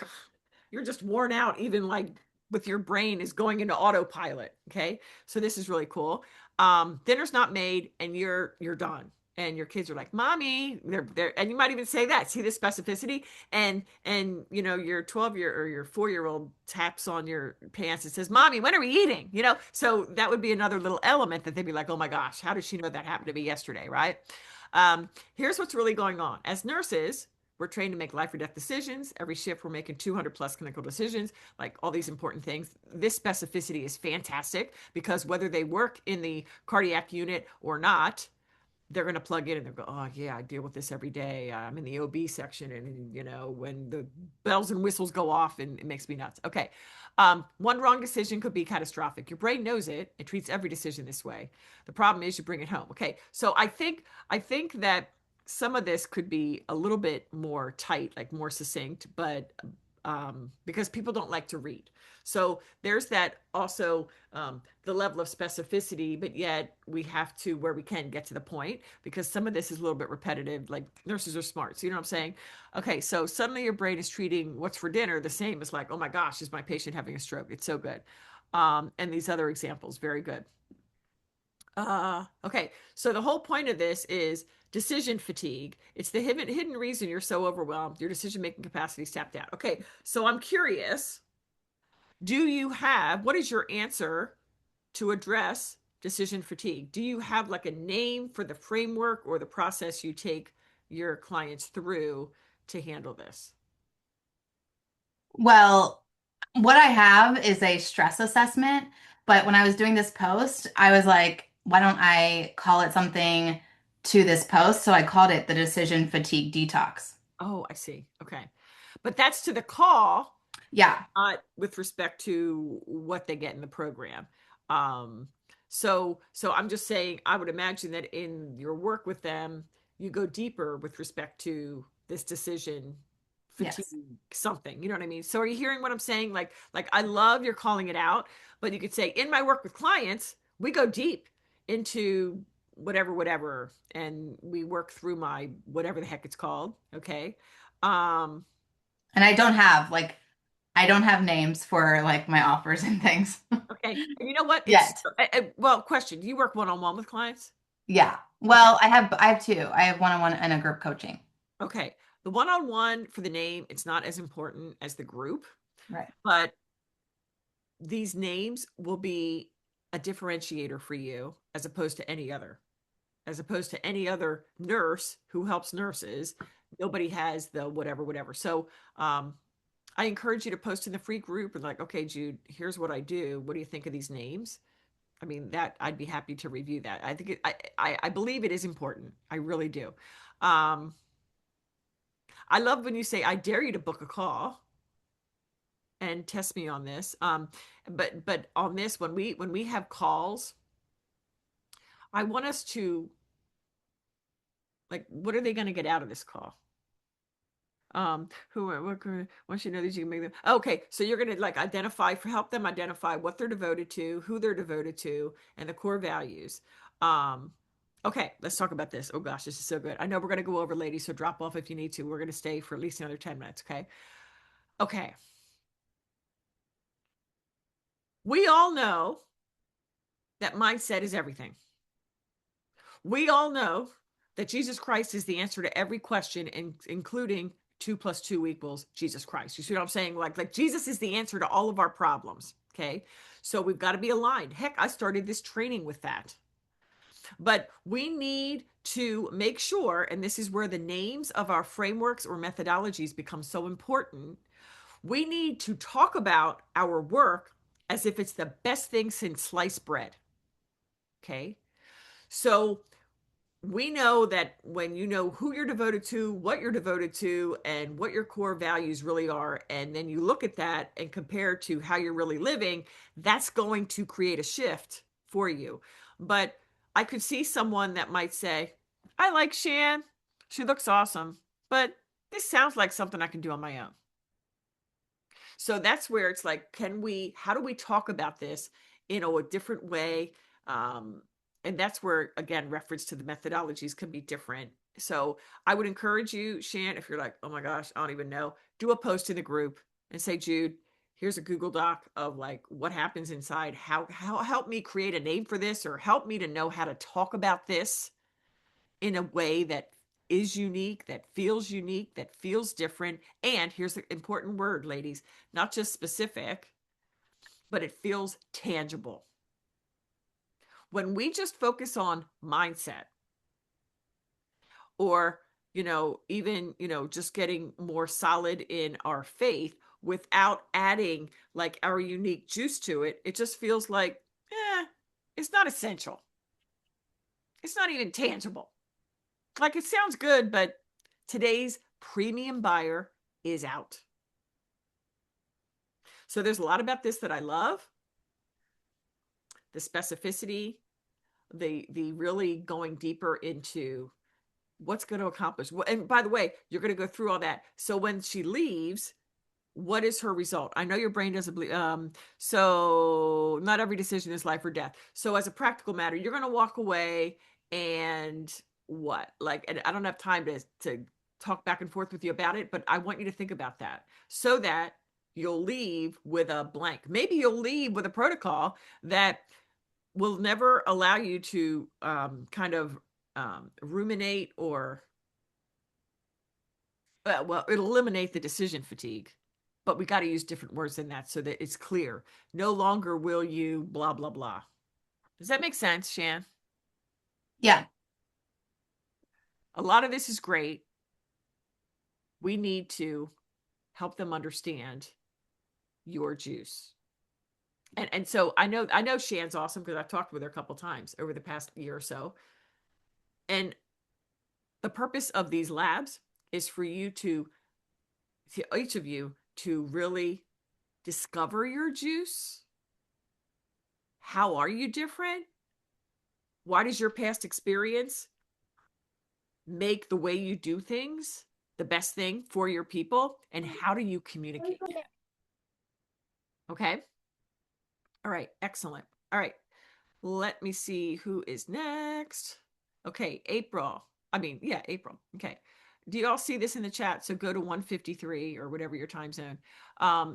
you're just worn out, even like with your brain is going into autopilot. Okay. So this is really cool. Dinner's not made and you're done. And your kids are like, mommy, they're, and you might even say that, see the specificity. And, your 12-year or your 4-year-old taps on your pants and says, mommy, when are we eating? So that would be another little element that they'd be like, oh my gosh, how did she know that happened to me yesterday? Right. Here's what's really going on. As nurses, we're trained to make life or death decisions. Every shift, we're making 200 plus clinical decisions, like all these important things. This specificity is fantastic because whether they work in the cardiac unit or not, they're going to plug in and they'll go, oh yeah, I deal with this every day. I'm in the OB section, and when the bells and whistles go off, and it makes me nuts. Okay. One wrong decision could be catastrophic. Your brain knows it. It treats every decision this way. The problem is you bring it home. Okay. So I think that some of this could be a little bit more tight, like more succinct, but because people don't like to read. So there's that also, the level of specificity, but yet we have to, where we can, get to the point, because some of this is a little bit repetitive. Like, nurses are smart. So you know what I'm saying? Okay. So suddenly your brain is treating what's for dinner the same as like, oh my gosh, is my patient having a stroke? It's so good. And these other examples, very good. Okay. So the whole point of this is decision fatigue. It's the hidden reason you're so overwhelmed. Your decision-making capacity is tapped out. Okay. So I'm curious, what is your answer to address decision fatigue? Do you have like a name for the framework or the process you take your clients through to handle this? Well, what I have is a stress assessment, but when I was doing this post, I was like, why don't I call it something to this post? So I called it the decision fatigue detox. Oh, I see. Okay. But that's to the call, Yeah. with respect to what they get in the program. Um, so I'm just saying, I would imagine that in your work with them, you go deeper with respect to this decision fatigue, Yes. something, you know what I mean? So are you hearing what I'm saying? Like I love you're calling it out, but you could say, in my work with clients, we go deep into whatever, and we work through my whatever the heck it's called. Okay. Um, And I don't have names for like my offers and things Okay. And you know what? It's yet. well, question. Do you work one-on-one with clients? Yeah. Okay. Well, I have two. I have one-on-one and a group coaching. Okay. The one-on-one, for the name, it's not as important as the group, Right. but these names will be a differentiator for you as opposed to any other. As opposed to any other nurse who helps nurses, nobody has the whatever. So, I encourage you to post in the free group and like, okay, Jude, here's what I do. What do you think of these names? I mean, that I'd be happy to review that. I think I believe it is important. I really do. Um, I love when you say, I dare you to book a call and test me on this. But on this, when we have calls, I want us to, like, what are they going to get out of this call? Once you know these, you can make them. Okay, so you're gonna like help them identify what they're devoted to, who they're devoted to, and the core values. Um, okay, let's talk about this. Oh gosh, this is so good. I know we're gonna go over, ladies, so drop off if you need to. We're gonna stay for at least another 10 minutes. Okay. Okay. We all know that mindset is everything. We all know that Jesus Christ is the answer to every question, including 2 + 2 = Jesus Christ. You see what I'm saying? Like Jesus is the answer to all of our problems. Okay. So we've got to be aligned. Heck, I started this training with that. But we need to make sure, and this is where the names of our frameworks or methodologies become so important. We need to talk about our work as if it's the best thing since sliced bread. Okay. So we know that when you know who you're devoted to, what you're devoted to, and what your core values really are, and then you look at that and compare to how you're really living, that's going to create a shift for you. But I could see someone that might say, I like Shan. She looks awesome, but this sounds like something I can do on my own. So that's where it's like, how do we talk about this in a different way? And that's where, again, reference to the methodologies can be different. So I would encourage you, Shan, if you're like, oh my gosh, I don't even know, do a post in the group and say, Jude, here's a Google Doc of like what happens inside. How help me create a name for this, or help me to know how to talk about this in a way that is unique, that feels different. And here's the important word, ladies, not just specific, but it feels tangible. When we just focus on mindset, or, even, just getting more solid in our faith without adding like our unique juice to it, it just feels like, it's not essential. It's not even tangible. Like, it sounds good, but today's premium buyer is out. So there's a lot about this that I love. The specificity, the really going deeper into what's going to accomplish. And by the way, you're going to go through all that. So when she leaves, what is her result? I know your brain doesn't believe. So not every decision is life or death. So as a practical matter, you're going to walk away and what? Like, and I don't have time to talk back and forth with you about it, but I want you to think about that so that you'll leave with a blank. Maybe you'll leave with a protocol that will never allow you to kind of ruminate or, well, it'll eliminate the decision fatigue, but we got to use different words than that so that it's clear. No longer will you blah, blah, blah. Does that make sense, Shan? Yeah. A lot of this is great. We need to help them understand your juice. And so I know Shan's awesome because I've talked with her a couple times over the past year or so. And the purpose of these labs is for you to each of you to really discover your juice. How are you different? Why does your past experience make the way you do things the best thing for your people? And how do you communicate that? Okay. All right. Excellent. All right. Let me see who is next. Okay. April. April. Okay. Do you all see this in the chat? So go to 153 or whatever your time zone.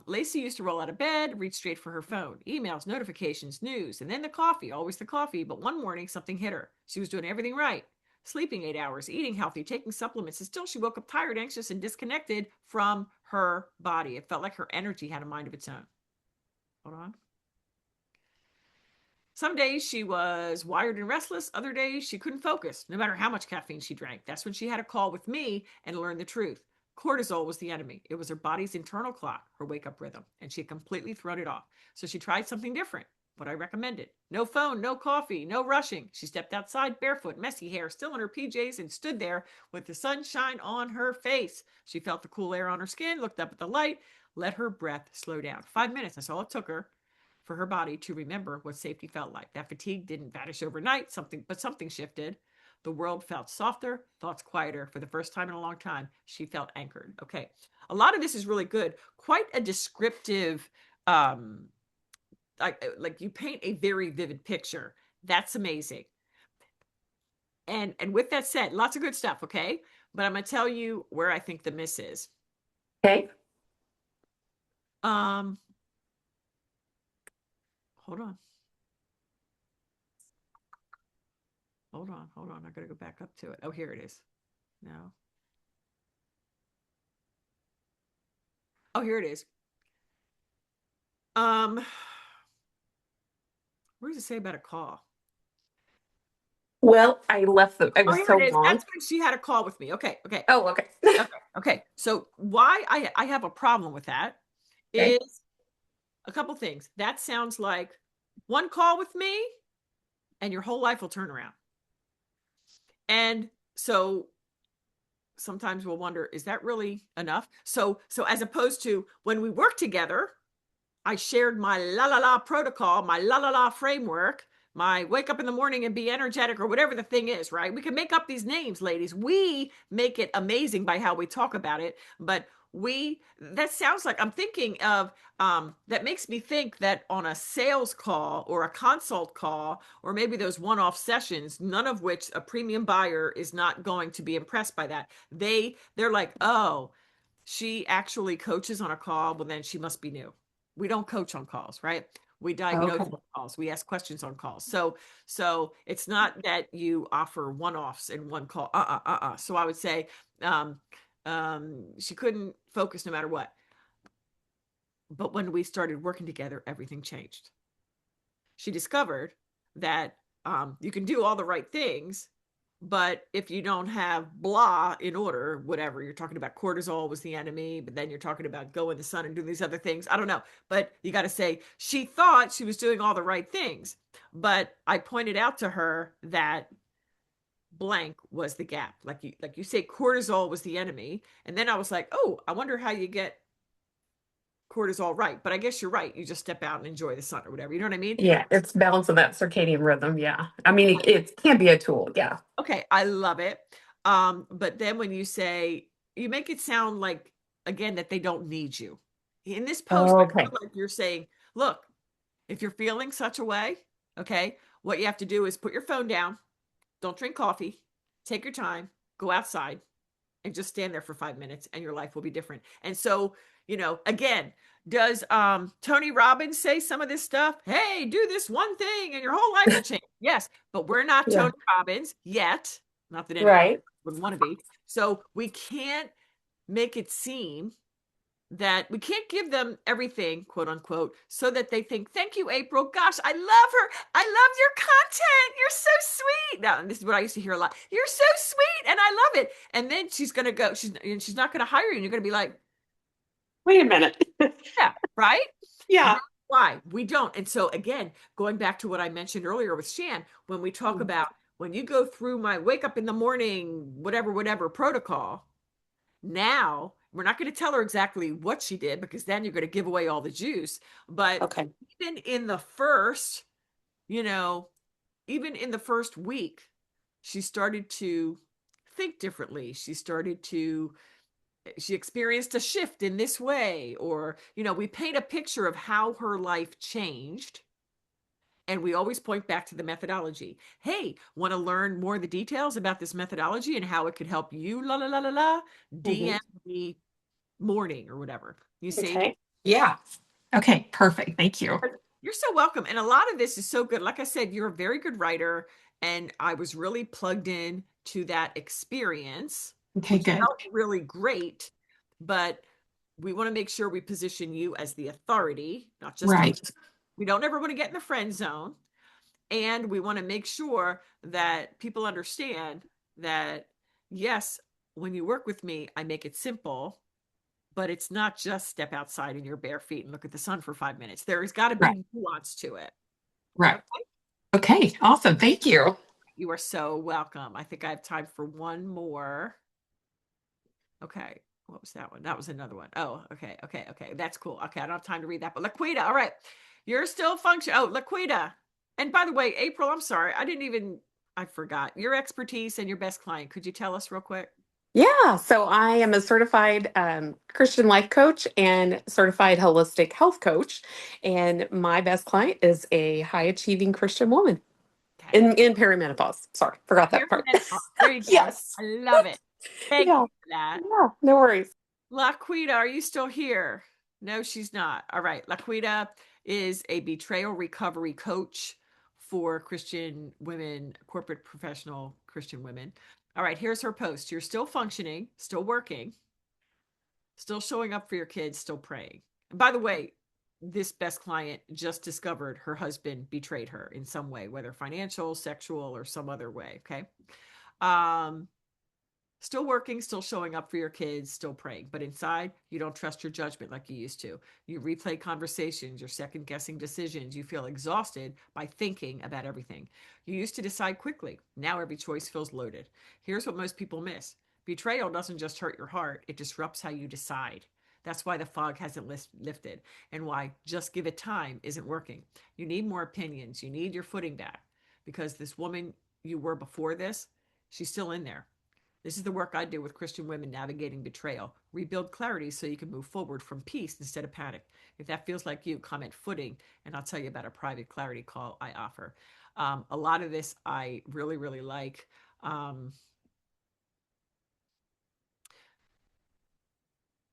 Lacey used to roll out of bed, reach straight for her phone, emails, notifications, news, and then the coffee, always the coffee. But one morning, something hit her. She was doing everything right, sleeping 8 hours, eating healthy, taking supplements, and still she woke up tired, anxious, and disconnected from her body. It felt like her energy had a mind of its own. Hold on. Some days she was wired and restless. Other days she couldn't focus, no matter how much caffeine she drank. That's when she had a call with me and learned the truth. Cortisol was the enemy. It was her body's internal clock, her wake-up rhythm, and she had completely thrown it off. So she tried something different, what I recommended. No phone, no coffee, no rushing. She stepped outside barefoot, messy hair, still in her PJs, and stood there with the sunshine on her face. She felt the cool air on her skin, looked up at the light, let her breath slow down. 5 minutes, that's all it took her for her body to remember what safety felt like. That fatigue didn't vanish overnight, something shifted. The world felt softer, thoughts quieter. For the first time in a long time, she felt anchored. Okay. A lot of this is really good. Quite a descriptive, like you paint a very vivid picture. That's amazing. And with that said, lots of good stuff, okay? But I'm going to tell you where I think the miss is. Okay. Hold on. Hold on. I got to go back up to it. Oh, here it is. No. Oh, here it is. What does it say about a call? Well, I left them. I was here so it is. long. That's when she had a call with me. Okay. Oh, okay. Okay. So why I have a problem with that Okay. is a couple things. That sounds like one call with me and your whole life will turn around. And so sometimes we'll wonder, is that really enough? So as opposed to when we work together, I shared my la la la protocol, my la la la framework, my wake up in the morning and be energetic, or whatever the thing is, right? We can make up these names, ladies. We make it amazing by how we talk about it, but that sounds like, I'm thinking of, that makes me think that on a sales call or a consult call, or maybe those one-off sessions, none of which a premium buyer is not going to be impressed by that. They're like, oh, she actually coaches on a call, well, then she must be new. We don't coach on calls, right? We diagnose Okay. on calls. We ask questions on calls. So it's not that you offer one-offs in one call. So I would say, she couldn't focus no matter what. But when we started working together, everything changed. She discovered that you can do all the right things, but if you don't have blah in order, whatever, you're talking about cortisol was the enemy, but then you're talking about go in the sun and do these other things. I don't know, but you got to say, she thought she was doing all the right things, but I pointed out to her that blank was the gap. Like you say, cortisol was the enemy. And then I was like, oh, I wonder how you get cortisol right. But I guess you're right. You just step out and enjoy the sun or whatever. You know what I mean? Yeah, it's balancing that circadian rhythm. Yeah. I mean, it can be a tool. Yeah. Okay, I love it. But then when you say, you make it sound like, again, that they don't need you. In this post, I Okay. feel like you're saying, look, if you're feeling such a way, okay, what you have to do is put your phone down, don't drink coffee, take your time, go outside, and just stand there for 5 minutes, and your life will be different. And so, again, does Tony Robbins say some of this stuff? Hey, do this one thing and your whole life will change. Yes, but we're not Yeah. Tony Robbins yet. Not that any one of Right. us would want to be. So we can't make it seem that we can't give them everything, quote unquote, so that they think, thank you, April. Gosh, I love her. I love your content. You're so sweet. Now, and this is what I used to hear a lot. You're so sweet, and I love it. And then she's gonna go. She's not gonna hire you, and you're gonna be like, Wait a minute. yeah, right. Yeah. That's why we don't. And so again, going back to what I mentioned earlier with Shan, when we talk about when you go through my wake up in the morning, whatever protocol. Now, we're not going to tell her exactly what she did because then you're going to give away all the juice. But Okay. even in the first, even in the first week, she started to think differently. She experienced a shift in this way, or, we paint a picture of how her life changed. And we always point back to the methodology. Hey, want to learn more of the details about this methodology and how it could help you? La la la la la. Mhm. DM me morning or whatever. You see? Okay. Yeah. Okay. Perfect. Thank you. You're so welcome. And a lot of this is so good. Like I said, you're a very good writer. And I was really plugged in to that experience, Okay. which Good. felt really great. But we want to make sure we position you as the authority, not just Right. we don't ever want to get in the friend zone. And we want to make sure that people understand that, yes, when you work with me, I make it simple, but it's not just step outside in your bare feet and look at the sun for 5 minutes. There's got to Right. be nuance to it. Right. Okay. Awesome. Thank you. You are so welcome. I think I have time for one more. Okay. What was that one? That was another one. Oh, okay. That's cool. Okay. I don't have time to read that, but Laquita, all right. You're still functioning. Oh, Laquita. And by the way, April, I'm sorry. I forgot your expertise and your best client. Could you tell us real quick? Yeah, so I am a certified Christian life coach and certified holistic health coach. And my best client is a high achieving Christian woman Okay. in perimenopause. Sorry, forgot that part. There you go. Yes. I love it. Thank Yeah. you for that. Yeah, no worries. Laquita, are you still here? No, she's not. All right. Laquita is a betrayal recovery coach for Christian women, corporate professional Christian women. All right, here's her post. You're still functioning, still working, still showing up for your kids, still praying. And by the way, this best client just discovered her husband betrayed her in some way, whether financial, sexual, or some other way. Okay. Still working, still showing up for your kids, still praying. But inside, you don't trust your judgment like you used to. You replay conversations, you're second guessing decisions. You feel exhausted by thinking about everything. You used to decide quickly. Now every choice feels loaded. Here's what most people miss: betrayal doesn't just hurt your heart, it disrupts how you decide. That's why the fog hasn't lifted, and why just give it time isn't working. You need more opinions. You need your footing back, because this woman you were before this, she's still in there. This is the work I do with Christian women navigating betrayal. Rebuild clarity so you can move forward from peace instead of panic. If that feels like you, comment footing, and I'll tell you about a private clarity call I offer. A lot of this I really, really like.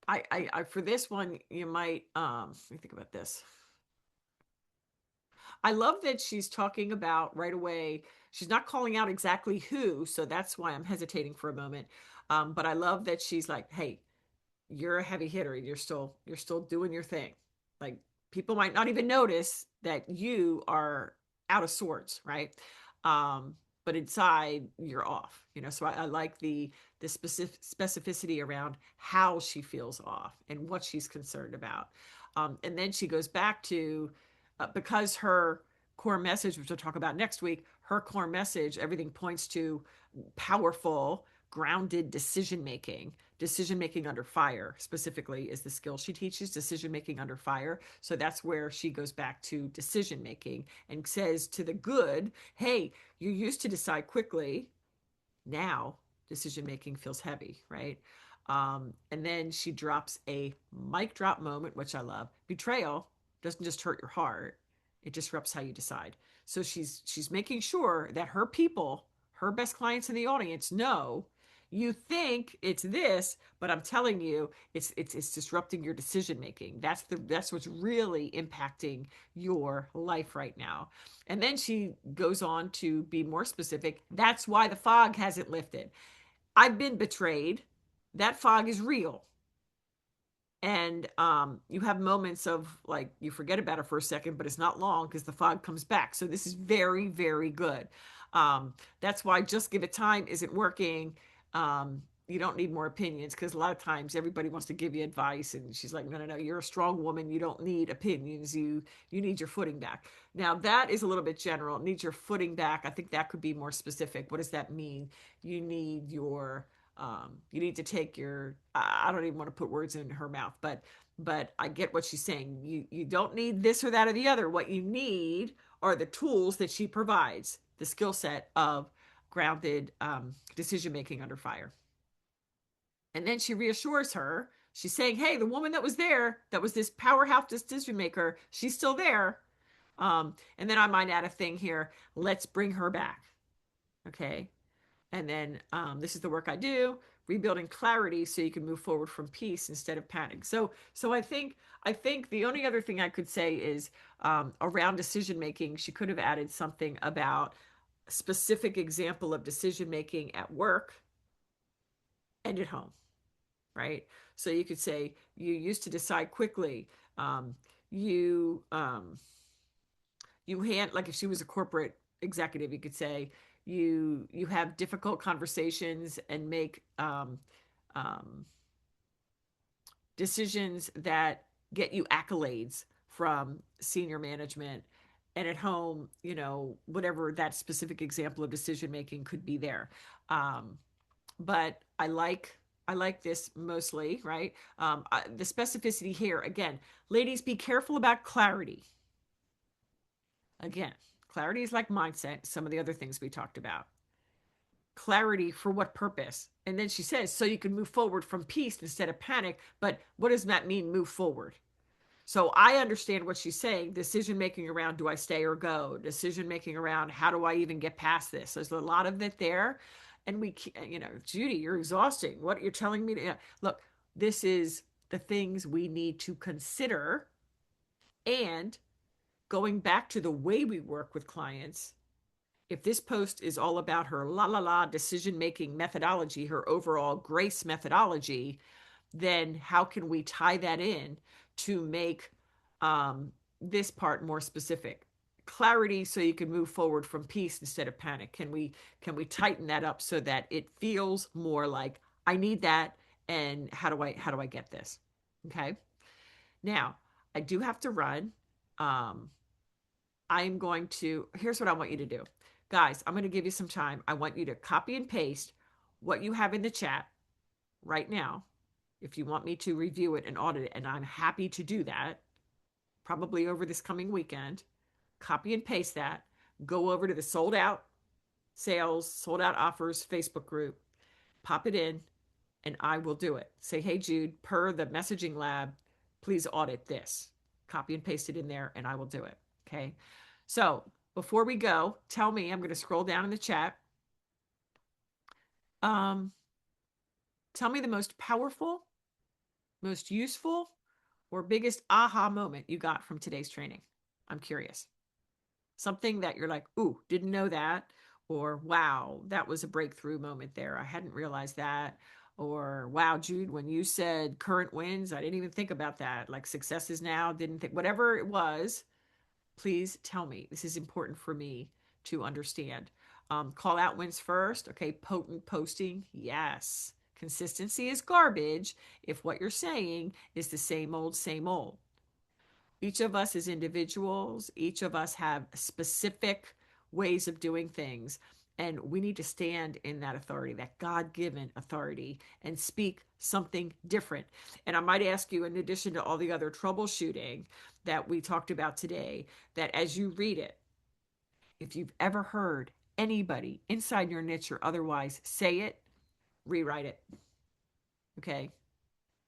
I for this one, you might let me think about this. I love that she's talking about right away. She's not calling out exactly who, so that's why I'm hesitating for a moment. But I love that she's like, "Hey, you're a heavy hitter. You're still doing your thing. Like, people might not even notice that you are out of sorts, right? But inside you're off. So I like the specificity around how she feels off and what she's concerned about. And then she goes back to, because her core message, which we'll talk about next week, her core message, everything points to powerful, grounded decision making under fire specifically is the skill she teaches, decision making under fire. So that's where she goes back to decision making and says to the good, hey, you used to decide quickly. Now decision making feels heavy, right? And then she drops a mic drop moment, which I love. Betrayal doesn't just hurt your heart, it disrupts how you decide. So she's making sure that her people, her best clients in the audience, know you think it's this, but I'm telling you, it's disrupting your decision making. That's what's really impacting your life right now. And then she goes on to be more specific. That's why the fog hasn't lifted. I've been betrayed. That fog is real. And you have moments of, like, you forget about it for a second, but it's not long because the fog comes back. So this is very, very good. That's why just give it time isn't working. You don't need more opinions, because a lot of times everybody wants to give you advice, and she's like, no, no, no, you're a strong woman, you don't need opinions, you need your footing back. Now that is a little bit general. Need your footing back, I think that could be more specific. What does that mean? You need your you need to take your, I don't even want to put words in her mouth, but I get what she's saying. You don't need this or that or the other. What you need are the tools that she provides, the skill set of grounded decision making under fire. And then she reassures her. She's saying, hey, the woman that was there, that was this powerhouse decision maker, she's still there. And then I might add a thing here. Let's bring her back. Okay. And then this is the work I do, rebuilding clarity so you can move forward from peace instead of panic. So I think the only other thing I could say is around decision making, she could have added something about a specific example of decision making at work and at home, right? So you could say you used to decide quickly. You like, if she was a corporate executive, you could say you have difficult conversations and make decisions that get you accolades from senior management. And at home, whatever that specific example of decision making could be there. But I like this mostly, right? The specificity here, again, ladies, be careful about clarity. Again, clarity is like mindset, some of the other things we talked about. Clarity for what purpose? And then she says, so you can move forward from peace instead of panic. But what does that mean, move forward? So I understand what she's saying. Decision making around, do I stay or go? Decision making around, how do I even get past this? There's a lot of it there. And Judy, you're exhausting. What you're telling me to look, this is the things we need to consider. And going back to the way we work with clients, if this post is all about her decision making methodology, her overall grace methodology, then how can we tie that in to make this part more specific? clarity so you can move forward from peace instead of panic? Can we tighten that up so that it feels more like I need that, and how do I get this? Okay. Now, I do have to run. I'm going to, here's what I want you to do. Guys, I'm going to give you some time. I want you to copy and paste what you have in the chat right now. If you want me to review it and audit it, and I'm happy to do that, probably over this coming weekend, copy and paste that, go over to the sold out sales, sold out offers Facebook group, pop it in, and I will do it. Say, hey, Jude, per the messaging lab, please audit this. Copy and paste it in there, and I will do it. Okay. So before we go, tell me, I'm going to scroll down in the chat. Tell me the most powerful, most useful, or biggest aha moment you got from today's training. I'm curious. Something that you're like, ooh, didn't know that. Or, wow, that was a breakthrough moment there. I hadn't realized that. Or, wow, Jude, when you said current wins, I didn't even think about that. Like successes now, didn't think, whatever it was, please tell me. This is important for me to understand. Call out wins first. Okay, potent posting. Yes. Consistency is garbage if what you're saying is the same old, same old. Each of us is individuals. Each of us have specific ways of doing things. And we need to stand in that authority, that God-given authority, and speak something different. And I might ask you, in addition to all the other troubleshooting that we talked about today, that as you read it, if you've ever heard anybody inside your niche or otherwise say it, rewrite it. Okay?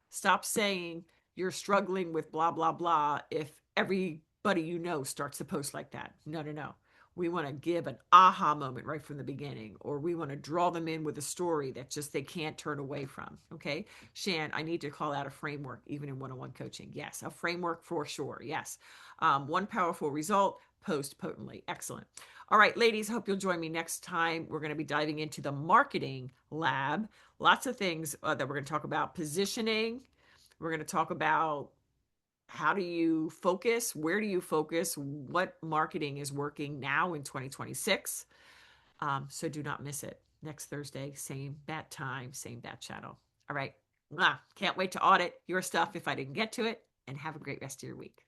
Stop saying you're struggling with blah, blah, blah if everybody you know starts to post like that. No, no, no. We want to give an aha moment right from the beginning, or we want to draw them in with a story that just they can't turn away from. Okay. Shan, I need to call out a framework, even in one-on-one coaching. Yes. A framework for sure. Yes. One powerful result, post potently. Excellent. All right, ladies, hope you'll join me next time. We're going to be diving into the marketing lab. Lots of things that we're going to talk about. Positioning. We're going to talk about how do you focus? Where do you focus? What marketing is working now in 2026? So do not miss it. Next Thursday, same bat time, same bat channel. All right. Can't wait to audit your stuff if I didn't get to it. And have a great rest of your week.